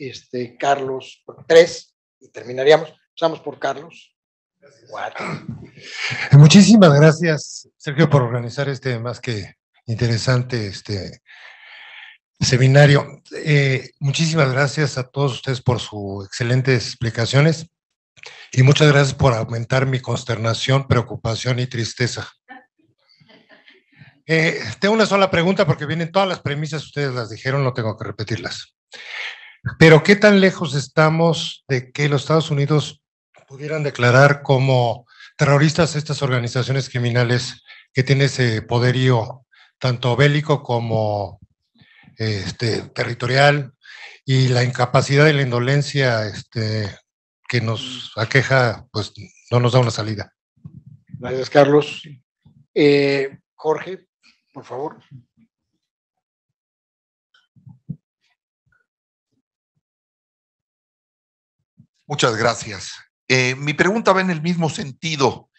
[SPEAKER 1] Carlos, por 3, y terminaríamos. Empezamos por Carlos.
[SPEAKER 7] Muchísimas gracias, Sergio, por organizar más que interesante seminario. Muchísimas gracias a todos ustedes por sus excelentes explicaciones, y muchas gracias por aumentar mi consternación, preocupación y tristeza. Tengo una sola pregunta porque vienen todas las premisas, ustedes las dijeron, no tengo que repetirlas. Pero ¿qué tan lejos estamos de que los Estados Unidos pudieran declarar como terroristas estas organizaciones criminales que tienen ese poderío tanto bélico como territorial, y la incapacidad y la indolencia que nos aqueja, pues no nos da una salida?
[SPEAKER 1] Gracias, Carlos. Jorge, por favor.
[SPEAKER 8] Muchas gracias. Mi pregunta va en el mismo sentido.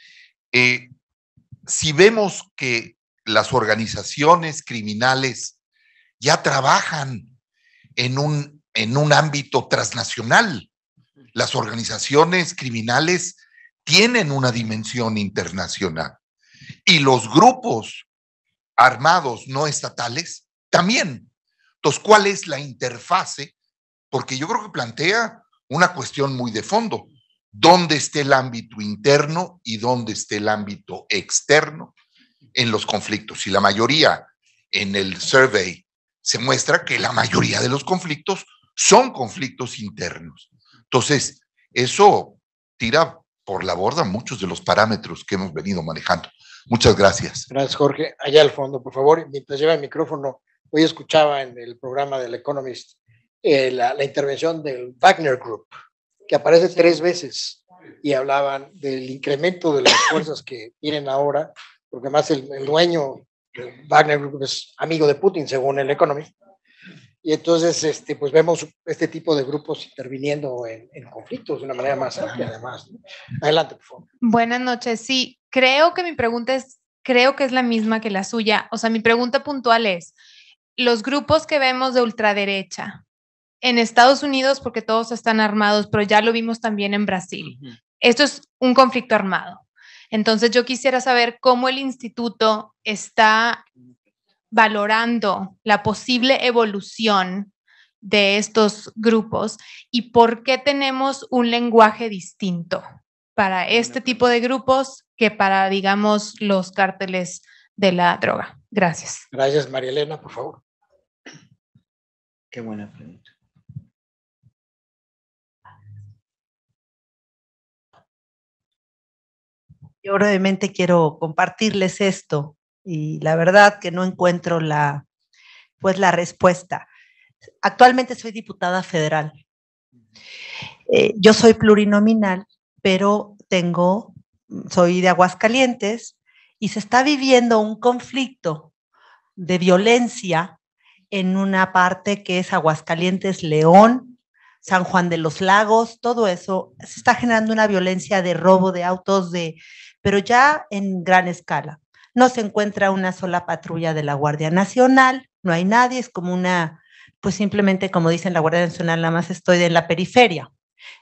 [SPEAKER 8] Si vemos que las organizaciones criminales ya trabajan en un ámbito transnacional, las organizaciones criminales tienen una dimensión internacional, y los grupos armados no estatales también. Entonces, ¿cuál es la interfase? Porque yo creo que plantea una cuestión muy de fondo. ¿Dónde está el ámbito interno y dónde está el ámbito externo en los conflictos? Y la mayoría, en el survey, se muestra que la mayoría de los conflictos son conflictos internos. Entonces, eso tira por la borda muchos de los parámetros que hemos venido manejando. Muchas gracias.
[SPEAKER 1] Gracias, Jorge. Allá al fondo, por favor. Mientras lleva el micrófono, hoy escuchaba en el programa del Economist la intervención del Wagner Group, que aparece 3 veces, y hablaban del incremento de las fuerzas que tienen ahora, porque además el dueño del Wagner Group es amigo de Putin, según el Economist. Y entonces, pues vemos este tipo de grupos interviniendo en conflictos de una manera más amplia, además, ¿no? Adelante, por favor.
[SPEAKER 9] Buenas noches. Sí, creo que es la misma que la suya. O sea, mi pregunta puntual es, los grupos que vemos de ultraderecha en Estados Unidos, porque todos están armados, pero ya lo vimos también en Brasil. Esto es un conflicto armado. Entonces, yo quisiera saber cómo el instituto está valorando la posible evolución de estos grupos y por qué tenemos un lenguaje distinto para este tipo de grupos que para, digamos, los cárteles de la droga. Gracias.
[SPEAKER 1] Gracias, María Elena, por favor.
[SPEAKER 5] Qué buena pregunta.
[SPEAKER 10] Yo brevemente quiero compartirles esto y la verdad que no encuentro la respuesta. Actualmente soy diputada federal. Yo soy plurinominal, pero soy de Aguascalientes y se está viviendo un conflicto de violencia en una parte que es Aguascalientes, León, San Juan de los Lagos, todo eso. Se está generando una violencia de robo de autos, pero ya en gran escala. No se encuentra una sola patrulla de la Guardia Nacional, no hay nadie, es como pues simplemente como dicen la Guardia Nacional, nada más estoy en la periferia.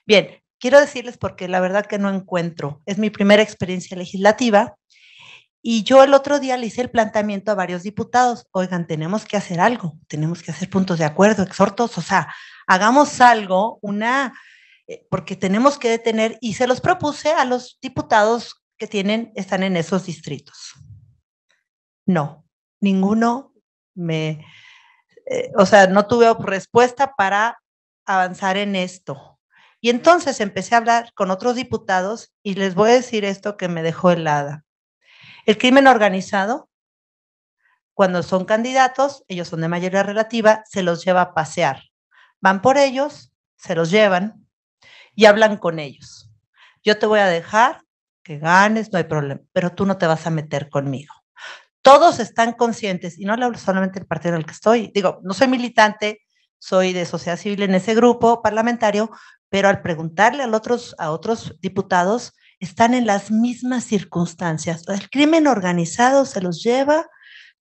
[SPEAKER 10] Bien, quiero decirles porque la verdad que no encuentro, es mi primera experiencia legislativa y yo el otro día le hice el planteamiento a varios diputados, oigan, tenemos que hacer algo, tenemos que hacer puntos de acuerdo, exhortos, o sea, hagamos algo, porque tenemos que detener, y se los propuse a los diputados que están en esos distritos. No, ninguno no tuve respuesta para avanzar en esto. Y entonces empecé a hablar con otros diputados y les voy a decir esto que me dejó helada. El crimen organizado, cuando son candidatos, ellos son de mayoría relativa, se los lleva a pasear. Van por ellos, se los llevan y hablan con ellos. Yo te voy a dejar que ganes, no hay problema, pero tú no te vas a meter conmigo. Todos están conscientes, y no hablo solamente del partido en el que estoy, digo, no soy militante, soy de sociedad civil en ese grupo parlamentario, pero al preguntarle a otros diputados, están en las mismas circunstancias. El crimen organizado se los lleva,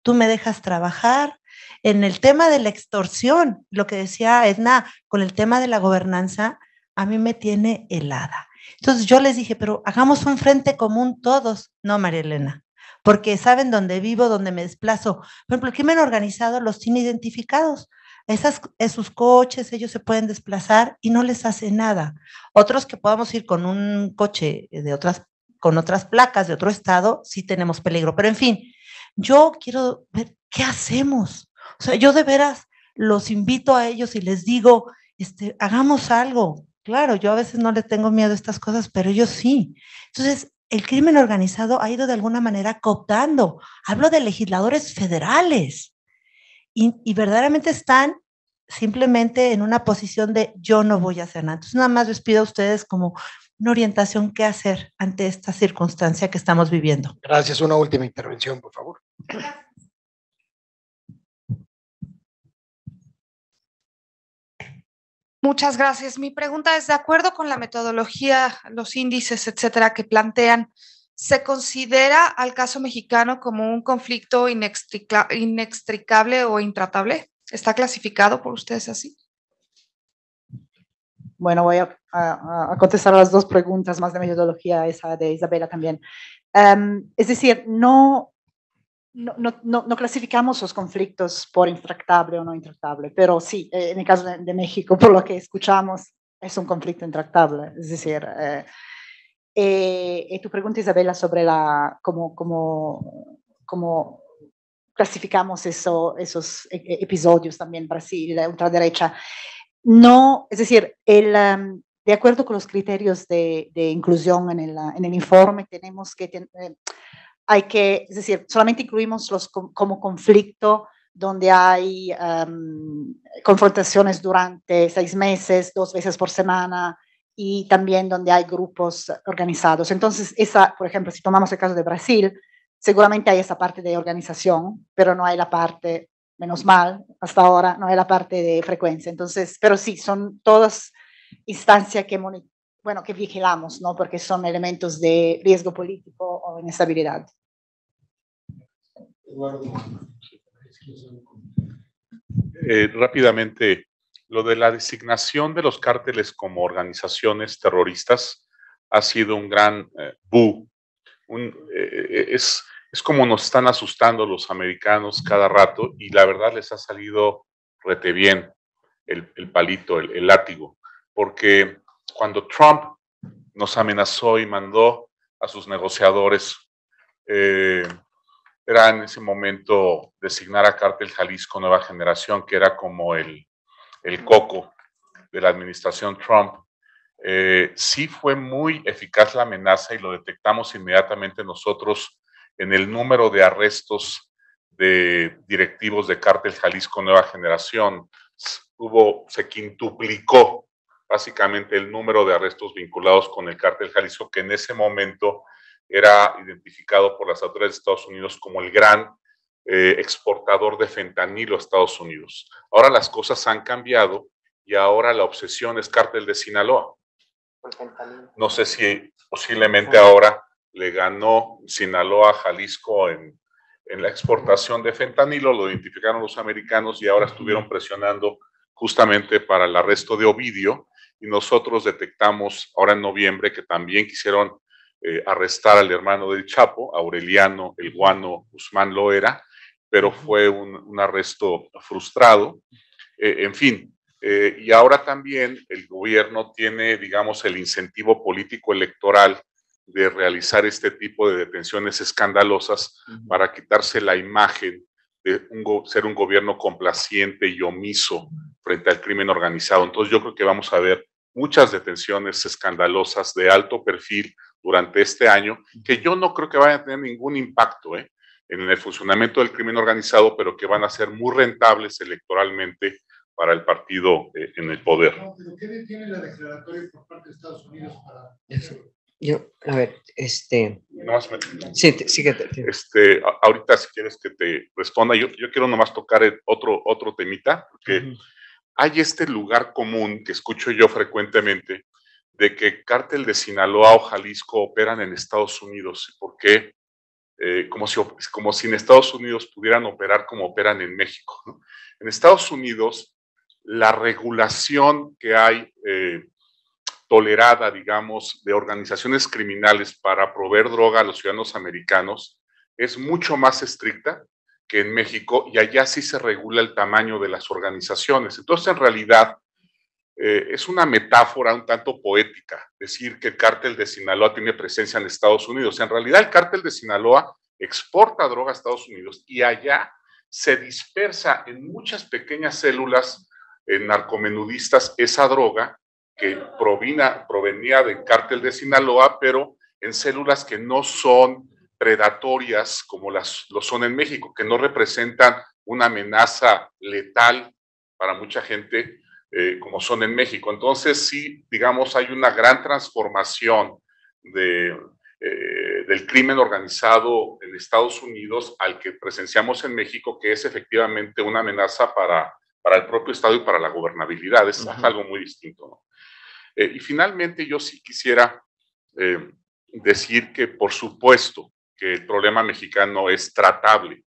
[SPEAKER 10] tú me dejas trabajar. En el tema de la extorsión, lo que decía Edna, con el tema de la gobernanza, a mí me tiene helada. Entonces yo les dije, pero hagamos un frente común todos. No, María Elena, porque saben dónde vivo, dónde me desplazo. Por ejemplo, el crimen organizado los tiene identificados. Esos coches, ellos se pueden desplazar y no les hace nada. Otros que podamos ir con un coche con otras placas de otro estado, sí tenemos peligro. Pero en fin, yo quiero ver qué hacemos. O sea, yo de veras los invito a ellos y les digo, hagamos algo. Claro, yo a veces no les tengo miedo a estas cosas, pero ellos sí. Entonces, el crimen organizado ha ido de alguna manera cooptando. Hablo de legisladores federales. Y verdaderamente están simplemente en una posición de yo no voy a hacer nada. Entonces, nada más les pido a ustedes como una orientación qué hacer ante esta circunstancia que estamos viviendo.
[SPEAKER 1] Gracias. Una última intervención, por favor.
[SPEAKER 11] Muchas gracias. Mi pregunta es, de acuerdo con la metodología, los índices, etcétera, que plantean, ¿se considera al caso mexicano como un conflicto inextricable o intratable? ¿Está clasificado por ustedes así?
[SPEAKER 3] Bueno, voy a contestar a las dos preguntas más de metodología, esa de Isabela también. Es decir, no clasificamos los conflictos por intractable o no intractable, pero sí, en el caso de México, por lo que escuchamos, es un conflicto intractable. Es decir, tu pregunta, Isabela, sobre cómo clasificamos esos episodios también en Brasil, la ultraderecha. No, es decir, de acuerdo con los criterios de inclusión en el informe, tenemos que, es decir, solamente incluimos los como conflicto donde hay confrontaciones durante 6 meses, 2 veces por semana, y también donde hay grupos organizados. Entonces, por ejemplo, si tomamos el caso de Brasil, seguramente hay esa parte de organización, pero no hay la parte, menos mal, hasta ahora, no hay la parte de frecuencia. Entonces, pero sí, son todas instancias que vigilamos, ¿no? Porque son elementos de riesgo político o inestabilidad.
[SPEAKER 6] Rápidamente, lo de la designación de los cárteles como organizaciones terroristas ha sido un gran es como nos están asustando los americanos cada rato, y la verdad les ha salido rete bien el palito, el látigo, porque cuando Trump nos amenazó y mandó a sus negociadores, era en ese momento designar a Cártel Jalisco Nueva Generación, que era como el coco de la administración Trump. Sí fue muy eficaz la amenaza y lo detectamos inmediatamente nosotros en el número de arrestos de directivos de Cártel Jalisco Nueva Generación. Se quintuplicó básicamente el número de arrestos vinculados con el Cártel Jalisco, que en ese momento era identificado por las autoridades de Estados Unidos como el gran exportador de fentanilo a Estados Unidos. Ahora las cosas han cambiado y ahora la obsesión es Cártel de Sinaloa. No sé si posiblemente ahora le ganó Sinaloa a Jalisco en la exportación de fentanilo, lo identificaron los americanos y ahora estuvieron presionando justamente para el arresto de Ovidio, y nosotros detectamos ahora en noviembre que también quisieron arrestar al hermano del Chapo, Aureliano El Guano Guzmán Loera, pero fue un arresto frustrado. En fin, y ahora también el gobierno tiene, digamos, el incentivo político electoral de realizar este tipo de detenciones escandalosas para quitarse la imagen de ser un gobierno complaciente y omiso frente al crimen organizado. Entonces yo creo que vamos a ver muchas detenciones escandalosas de alto perfil durante este año, que yo no creo que vayan a tener ningún impacto en el funcionamiento del crimen organizado, pero que van a ser muy rentables electoralmente para el partido en el poder.
[SPEAKER 7] No, pero ¿qué tiene la declaratoria por parte de Estados Unidos para
[SPEAKER 5] eso? A ver,
[SPEAKER 6] nomás
[SPEAKER 5] síguete.
[SPEAKER 6] Ahorita si quieres que te responda, yo quiero nomás tocar otro temita, porque hay este lugar común que escucho yo frecuentemente de que Cártel de Sinaloa o Jalisco operan en Estados Unidos. ¿Por qué? Como si en Estados Unidos pudieran operar como operan en México, ¿no? En Estados Unidos, la regulación que hay tolerada, digamos, de organizaciones criminales para proveer droga a los ciudadanos americanos es mucho más estricta que en México, y allá sí se regula el tamaño de las organizaciones. Entonces, en realidad, es una metáfora un tanto poética decir que el Cártel de Sinaloa tiene presencia en Estados Unidos. En realidad, el Cártel de Sinaloa exporta droga a Estados Unidos y allá se dispersa en muchas pequeñas células narcomenudistas esa droga que provenía del Cártel de Sinaloa, pero en células que no son predatorias como lo son en México, que no representan una amenaza letal para mucha gente como son en México. Entonces sí, digamos, hay una gran transformación del crimen organizado en Estados Unidos al que presenciamos en México, que es efectivamente una amenaza para el propio Estado y para la gobernabilidad. Es algo muy distinto, ¿no? Y finalmente yo sí quisiera decir que por supuesto que el problema mexicano es tratable.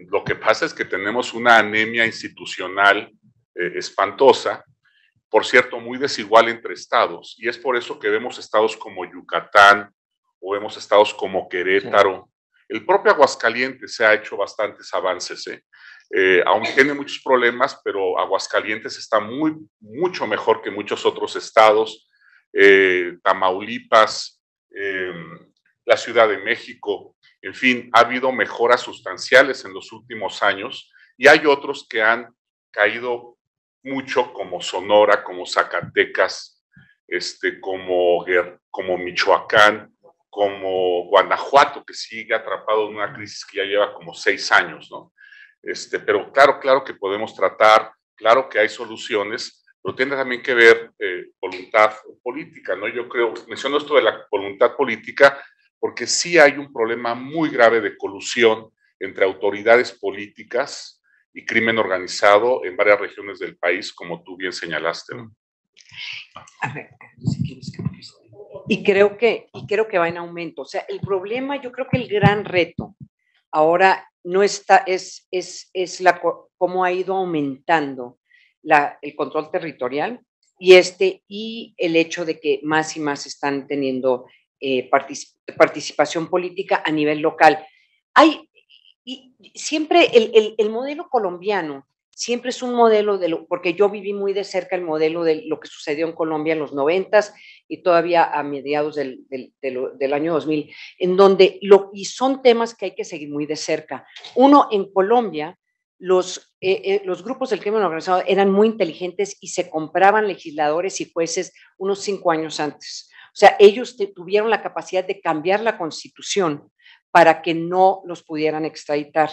[SPEAKER 6] Lo que pasa es que tenemos una anemia institucional espantosa, por cierto, muy desigual entre estados, y es por eso que vemos estados como Yucatán o vemos estados como Querétaro. El propio Aguascalientes se ha hecho bastantes avances, aún tiene muchos problemas, pero Aguascalientes está mucho mejor que muchos otros estados, Tamaulipas, la Ciudad de México, en fin, ha habido mejoras sustanciales en los últimos años, y hay otros que han caído mucho, como Sonora, como Zacatecas, como Michoacán, como Guanajuato, que sigue atrapado en una crisis que ya lleva como 6 años, ¿no? Pero claro que podemos tratar, claro que hay soluciones, pero tiene también que ver voluntad política, ¿no? Yo creo, menciono esto de la voluntad política, porque sí hay un problema muy grave de colusión entre autoridades políticas y crimen organizado en varias regiones del país, como tú bien señalaste, ¿no?
[SPEAKER 5] A ver, y creo que va en aumento. O sea, el problema, yo creo que el gran reto ahora no está, es cómo ha ido aumentando el control territorial y el hecho de que más y más están teniendo participación política a nivel local. Y siempre el modelo colombiano siempre es un modelo porque yo viví muy de cerca el modelo de lo que sucedió en Colombia en los 90s y todavía a mediados del año 2000, en donde y son temas que hay que seguir muy de cerca. Uno, en Colombia, los grupos del crimen organizado eran muy inteligentes y se compraban legisladores y jueces unos 5 años antes. O sea, ellos tuvieron la capacidad de cambiar la Constitución para que no los pudieran extraditar.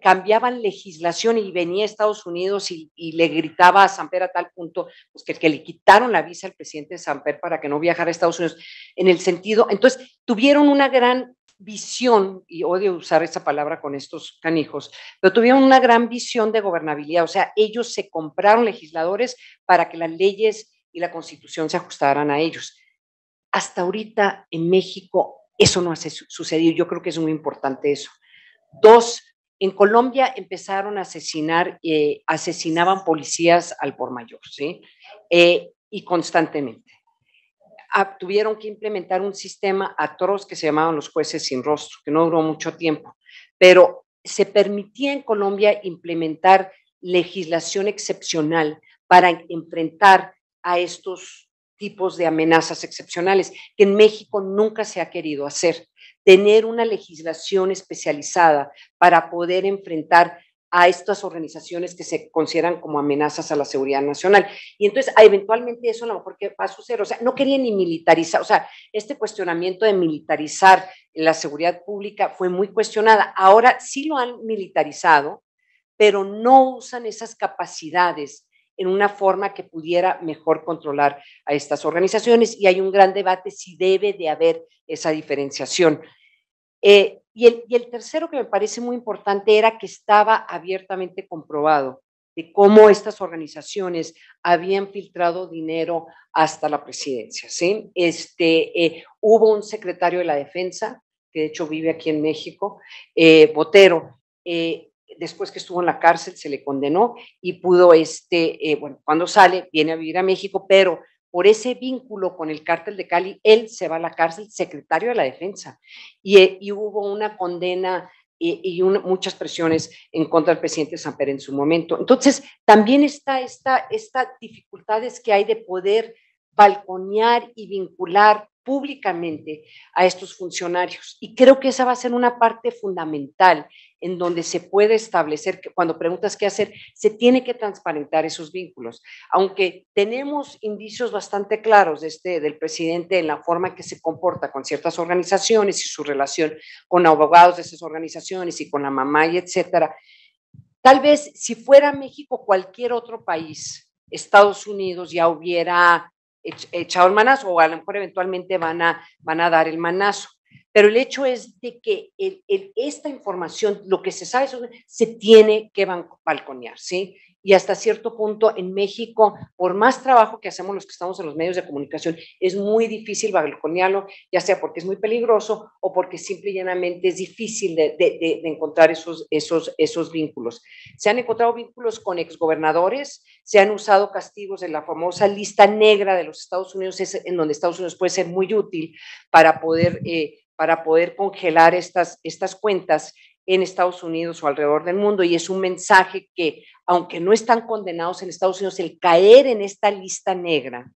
[SPEAKER 5] Cambiaban legislación y venía a Estados Unidos y le gritaba a Samper a tal punto pues, que le quitaron la visa al presidente Samper para que no viajara a Estados Unidos. En el sentido, entonces tuvieron una gran visión, y odio usar esa palabra con estos canijos, pero tuvieron una gran visión de gobernabilidad. O sea, ellos se compraron legisladores para que las leyes y la Constitución se ajustaran a ellos. Hasta ahorita en México eso no ha sucedido. Yo creo que es muy importante eso. 2, en Colombia empezaron a asesinaban policías al por mayor, ¿sí? Y constantemente. Tuvieron que implementar un sistema atroz que se llamaban los jueces sin rostro, que no duró mucho tiempo, pero se permitía en Colombia implementar legislación excepcional para enfrentar a estos tipos de amenazas excepcionales, que en México nunca se ha querido hacer. Tener una legislación especializada para poder enfrentar a estas organizaciones que se consideran como amenazas a la seguridad nacional. Y entonces, eventualmente eso a lo mejor va a suceder. O sea, no querían ni militarizar. O sea, este cuestionamiento de militarizar la seguridad pública fue muy cuestionada. Ahora sí lo han militarizado, pero no usan esas capacidades en una forma que pudiera mejor controlar a estas organizaciones, y hay un gran debate si debe de haber esa diferenciación. Y el tercero que me parece muy importante era que estaba abiertamente comprobado de cómo estas organizaciones habían filtrado dinero hasta la presidencia, ¿sí? Hubo un secretario de la Defensa, que de hecho vive aquí en México, Botero, después que estuvo en la cárcel se le condenó y pudo, bueno, cuando sale viene a vivir a México, pero por ese vínculo con el cártel de Cali, él se va a la cárcel, secretario de la Defensa, y hubo una condena y muchas presiones en contra del presidente Samper en su momento. Entonces, también está esta dificultades que hay de poder balconear y vincular públicamente a estos funcionarios. Y creo que esa va a ser una parte fundamental en donde se puede establecer, que cuando preguntas qué hacer, se tiene que transparentar esos vínculos. Aunque tenemos indicios bastante claros del presidente en la forma en que se comporta con ciertas organizaciones y su relación con abogados de esas organizaciones y con la mamá y etcétera, tal vez si fuera México cualquier otro país, Estados Unidos ya hubiera echado el manazo, o a lo mejor eventualmente van a dar el manazo. Pero el hecho es de que esta información, lo que se sabe, se tiene que balconear, ¿sí? Y hasta cierto punto en México, por más trabajo que hacemos los que estamos en los medios de comunicación, es muy difícil balconearlo, ya sea porque es muy peligroso o porque simple y llanamente es difícil de encontrar esos vínculos. Se han encontrado vínculos con exgobernadores, se han usado castigos en la famosa lista negra de los Estados Unidos, en donde Estados Unidos puede ser muy útil para poder congelar estas cuentas en Estados Unidos o alrededor del mundo, y es un mensaje que, aunque no están condenados en Estados Unidos, el caer en esta lista negra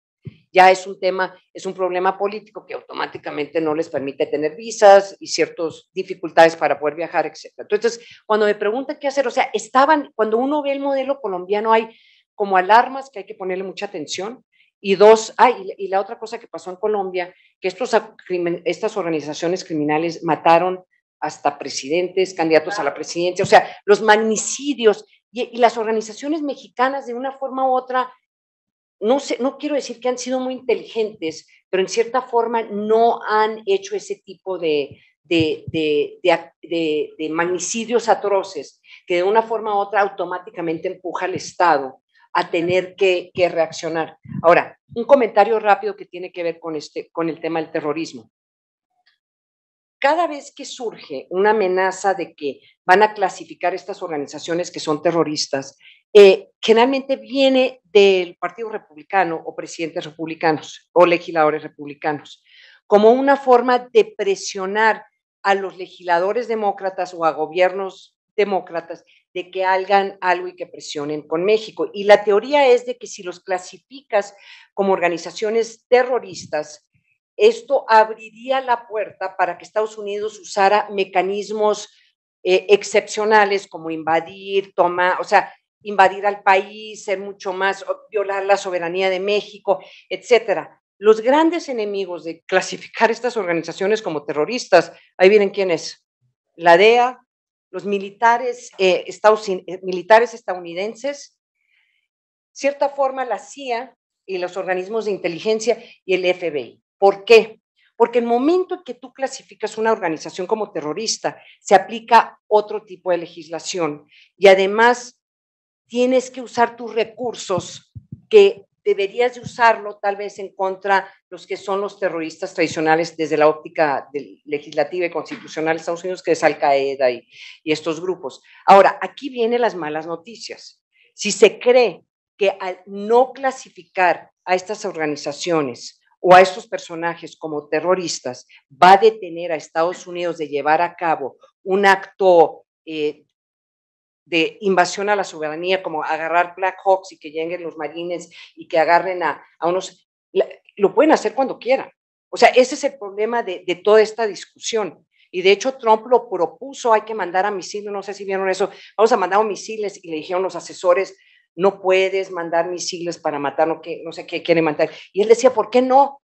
[SPEAKER 5] ya es un problema político que automáticamente no les permite tener visas y ciertas dificultades para poder viajar, etc. Entonces, cuando me preguntan qué hacer, o sea, cuando uno ve el modelo colombiano hay como alarmas que hay que ponerle mucha atención, Y dos, y la otra cosa que pasó en Colombia, que estas organizaciones criminales mataron hasta presidentes, candidatos a la presidencia, o sea, los magnicidios y las organizaciones mexicanas de una forma u otra, no sé, no quiero decir que han sido muy inteligentes, pero en cierta forma no han hecho ese tipo de magnicidios atroces que de una forma u otra automáticamente empuja al Estado a tener que reaccionar. Ahora, un comentario rápido que tiene que ver con el tema del terrorismo. Cada vez que surge una amenaza de que van a clasificar estas organizaciones que son terroristas, generalmente viene del Partido Republicano o presidentes republicanos o legisladores republicanos, como una forma de presionar a los legisladores demócratas o a gobiernos demócratas de que hagan algo y que presionen con México. Y la teoría es de que si los clasificas como organizaciones terroristas, esto abriría la puerta para que Estados Unidos usara mecanismos excepcionales como invadir, invadir al país, ser mucho más, violar la soberanía de México, etcétera. Los grandes enemigos de clasificar estas organizaciones como terroristas, ahí vienen quiénes, la DEA, los militares estadounidenses, cierta forma la CIA y los organismos de inteligencia y el FBI. ¿Por qué? Porque el momento en que tú clasificas una organización como terrorista, se aplica otro tipo de legislación y además tienes que usar tus recursos que deberías de usarlo tal vez en contra los que son los terroristas tradicionales desde la óptica legislativa y constitucional de Estados Unidos, que es Al Qaeda y estos grupos. Ahora, aquí vienen las malas noticias. Si se cree que al no clasificar a estas organizaciones o a estos personajes como terroristas va a detener a Estados Unidos de llevar a cabo un acto de invasión a la soberanía, como agarrar Black Hawks y que lleguen los marines y que agarren a unos, lo pueden hacer cuando quieran. O sea, ese es el problema de toda esta discusión. Y de hecho Trump lo propuso, hay que mandar a misiles, no sé si vieron eso, vamos a mandar misiles, y le dijeron los asesores, no puedes mandar misiles para matar, no sé qué quiere matar. Y él decía, ¿por qué no?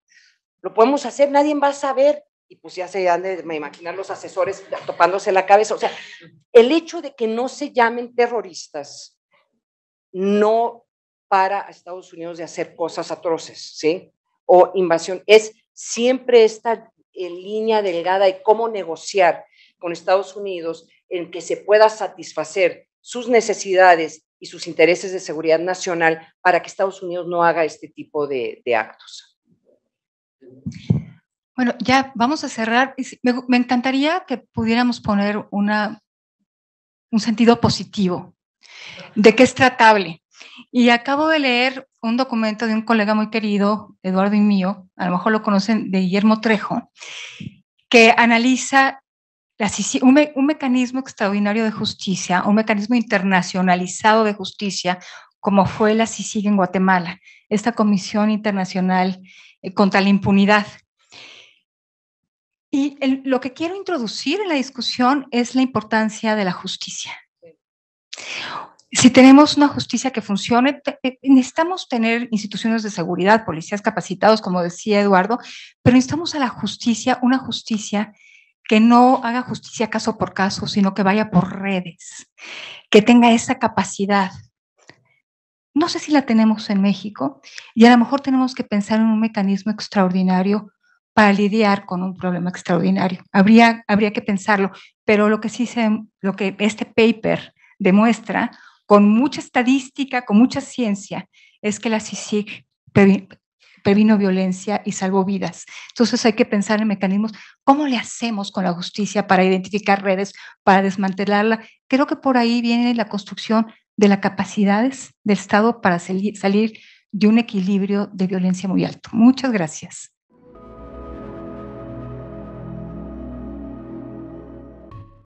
[SPEAKER 5] Lo podemos hacer, nadie va a saber. Y pues ya se han de imaginar los asesores topándose la cabeza. O sea, el hecho de que no se llamen terroristas no para a Estados Unidos de hacer cosas atroces, ¿sí? O invasión. Es siempre esta línea delgada de cómo negociar con Estados Unidos en que se pueda satisfacer sus necesidades y sus intereses de seguridad nacional para que Estados Unidos no haga este tipo de actos.
[SPEAKER 4] Bueno, ya vamos a cerrar. Me encantaría que pudiéramos poner un sentido positivo de que es tratable. Y acabo de leer un documento de un colega muy querido, Eduardo y mío, a lo mejor lo conocen, de Guillermo Trejo, que analiza un mecanismo extraordinario de justicia, un mecanismo internacionalizado de justicia, como fue la CICIG en Guatemala, esta Comisión Internacional contra la Impunidad. Y lo que quiero introducir en la discusión es la importancia de la justicia. Si tenemos una justicia que funcione, necesitamos tener instituciones de seguridad, policías capacitados, como decía Eduardo, pero necesitamos a la justicia, una justicia que no haga justicia caso por caso, sino que vaya por redes, que tenga esa capacidad. No sé si la tenemos en México y a lo mejor tenemos que pensar en un mecanismo extraordinario para lidiar con un problema extraordinario. Habría que pensarlo, pero lo que este paper demuestra, con mucha estadística, con mucha ciencia, es que la CICIG previno violencia y salvó vidas. Entonces hay que pensar en mecanismos, ¿cómo le hacemos con la justicia para identificar redes, para desmantelarla? Creo que por ahí viene la construcción de las capacidades del Estado para salir de un equilibrio de violencia muy alto. Muchas gracias.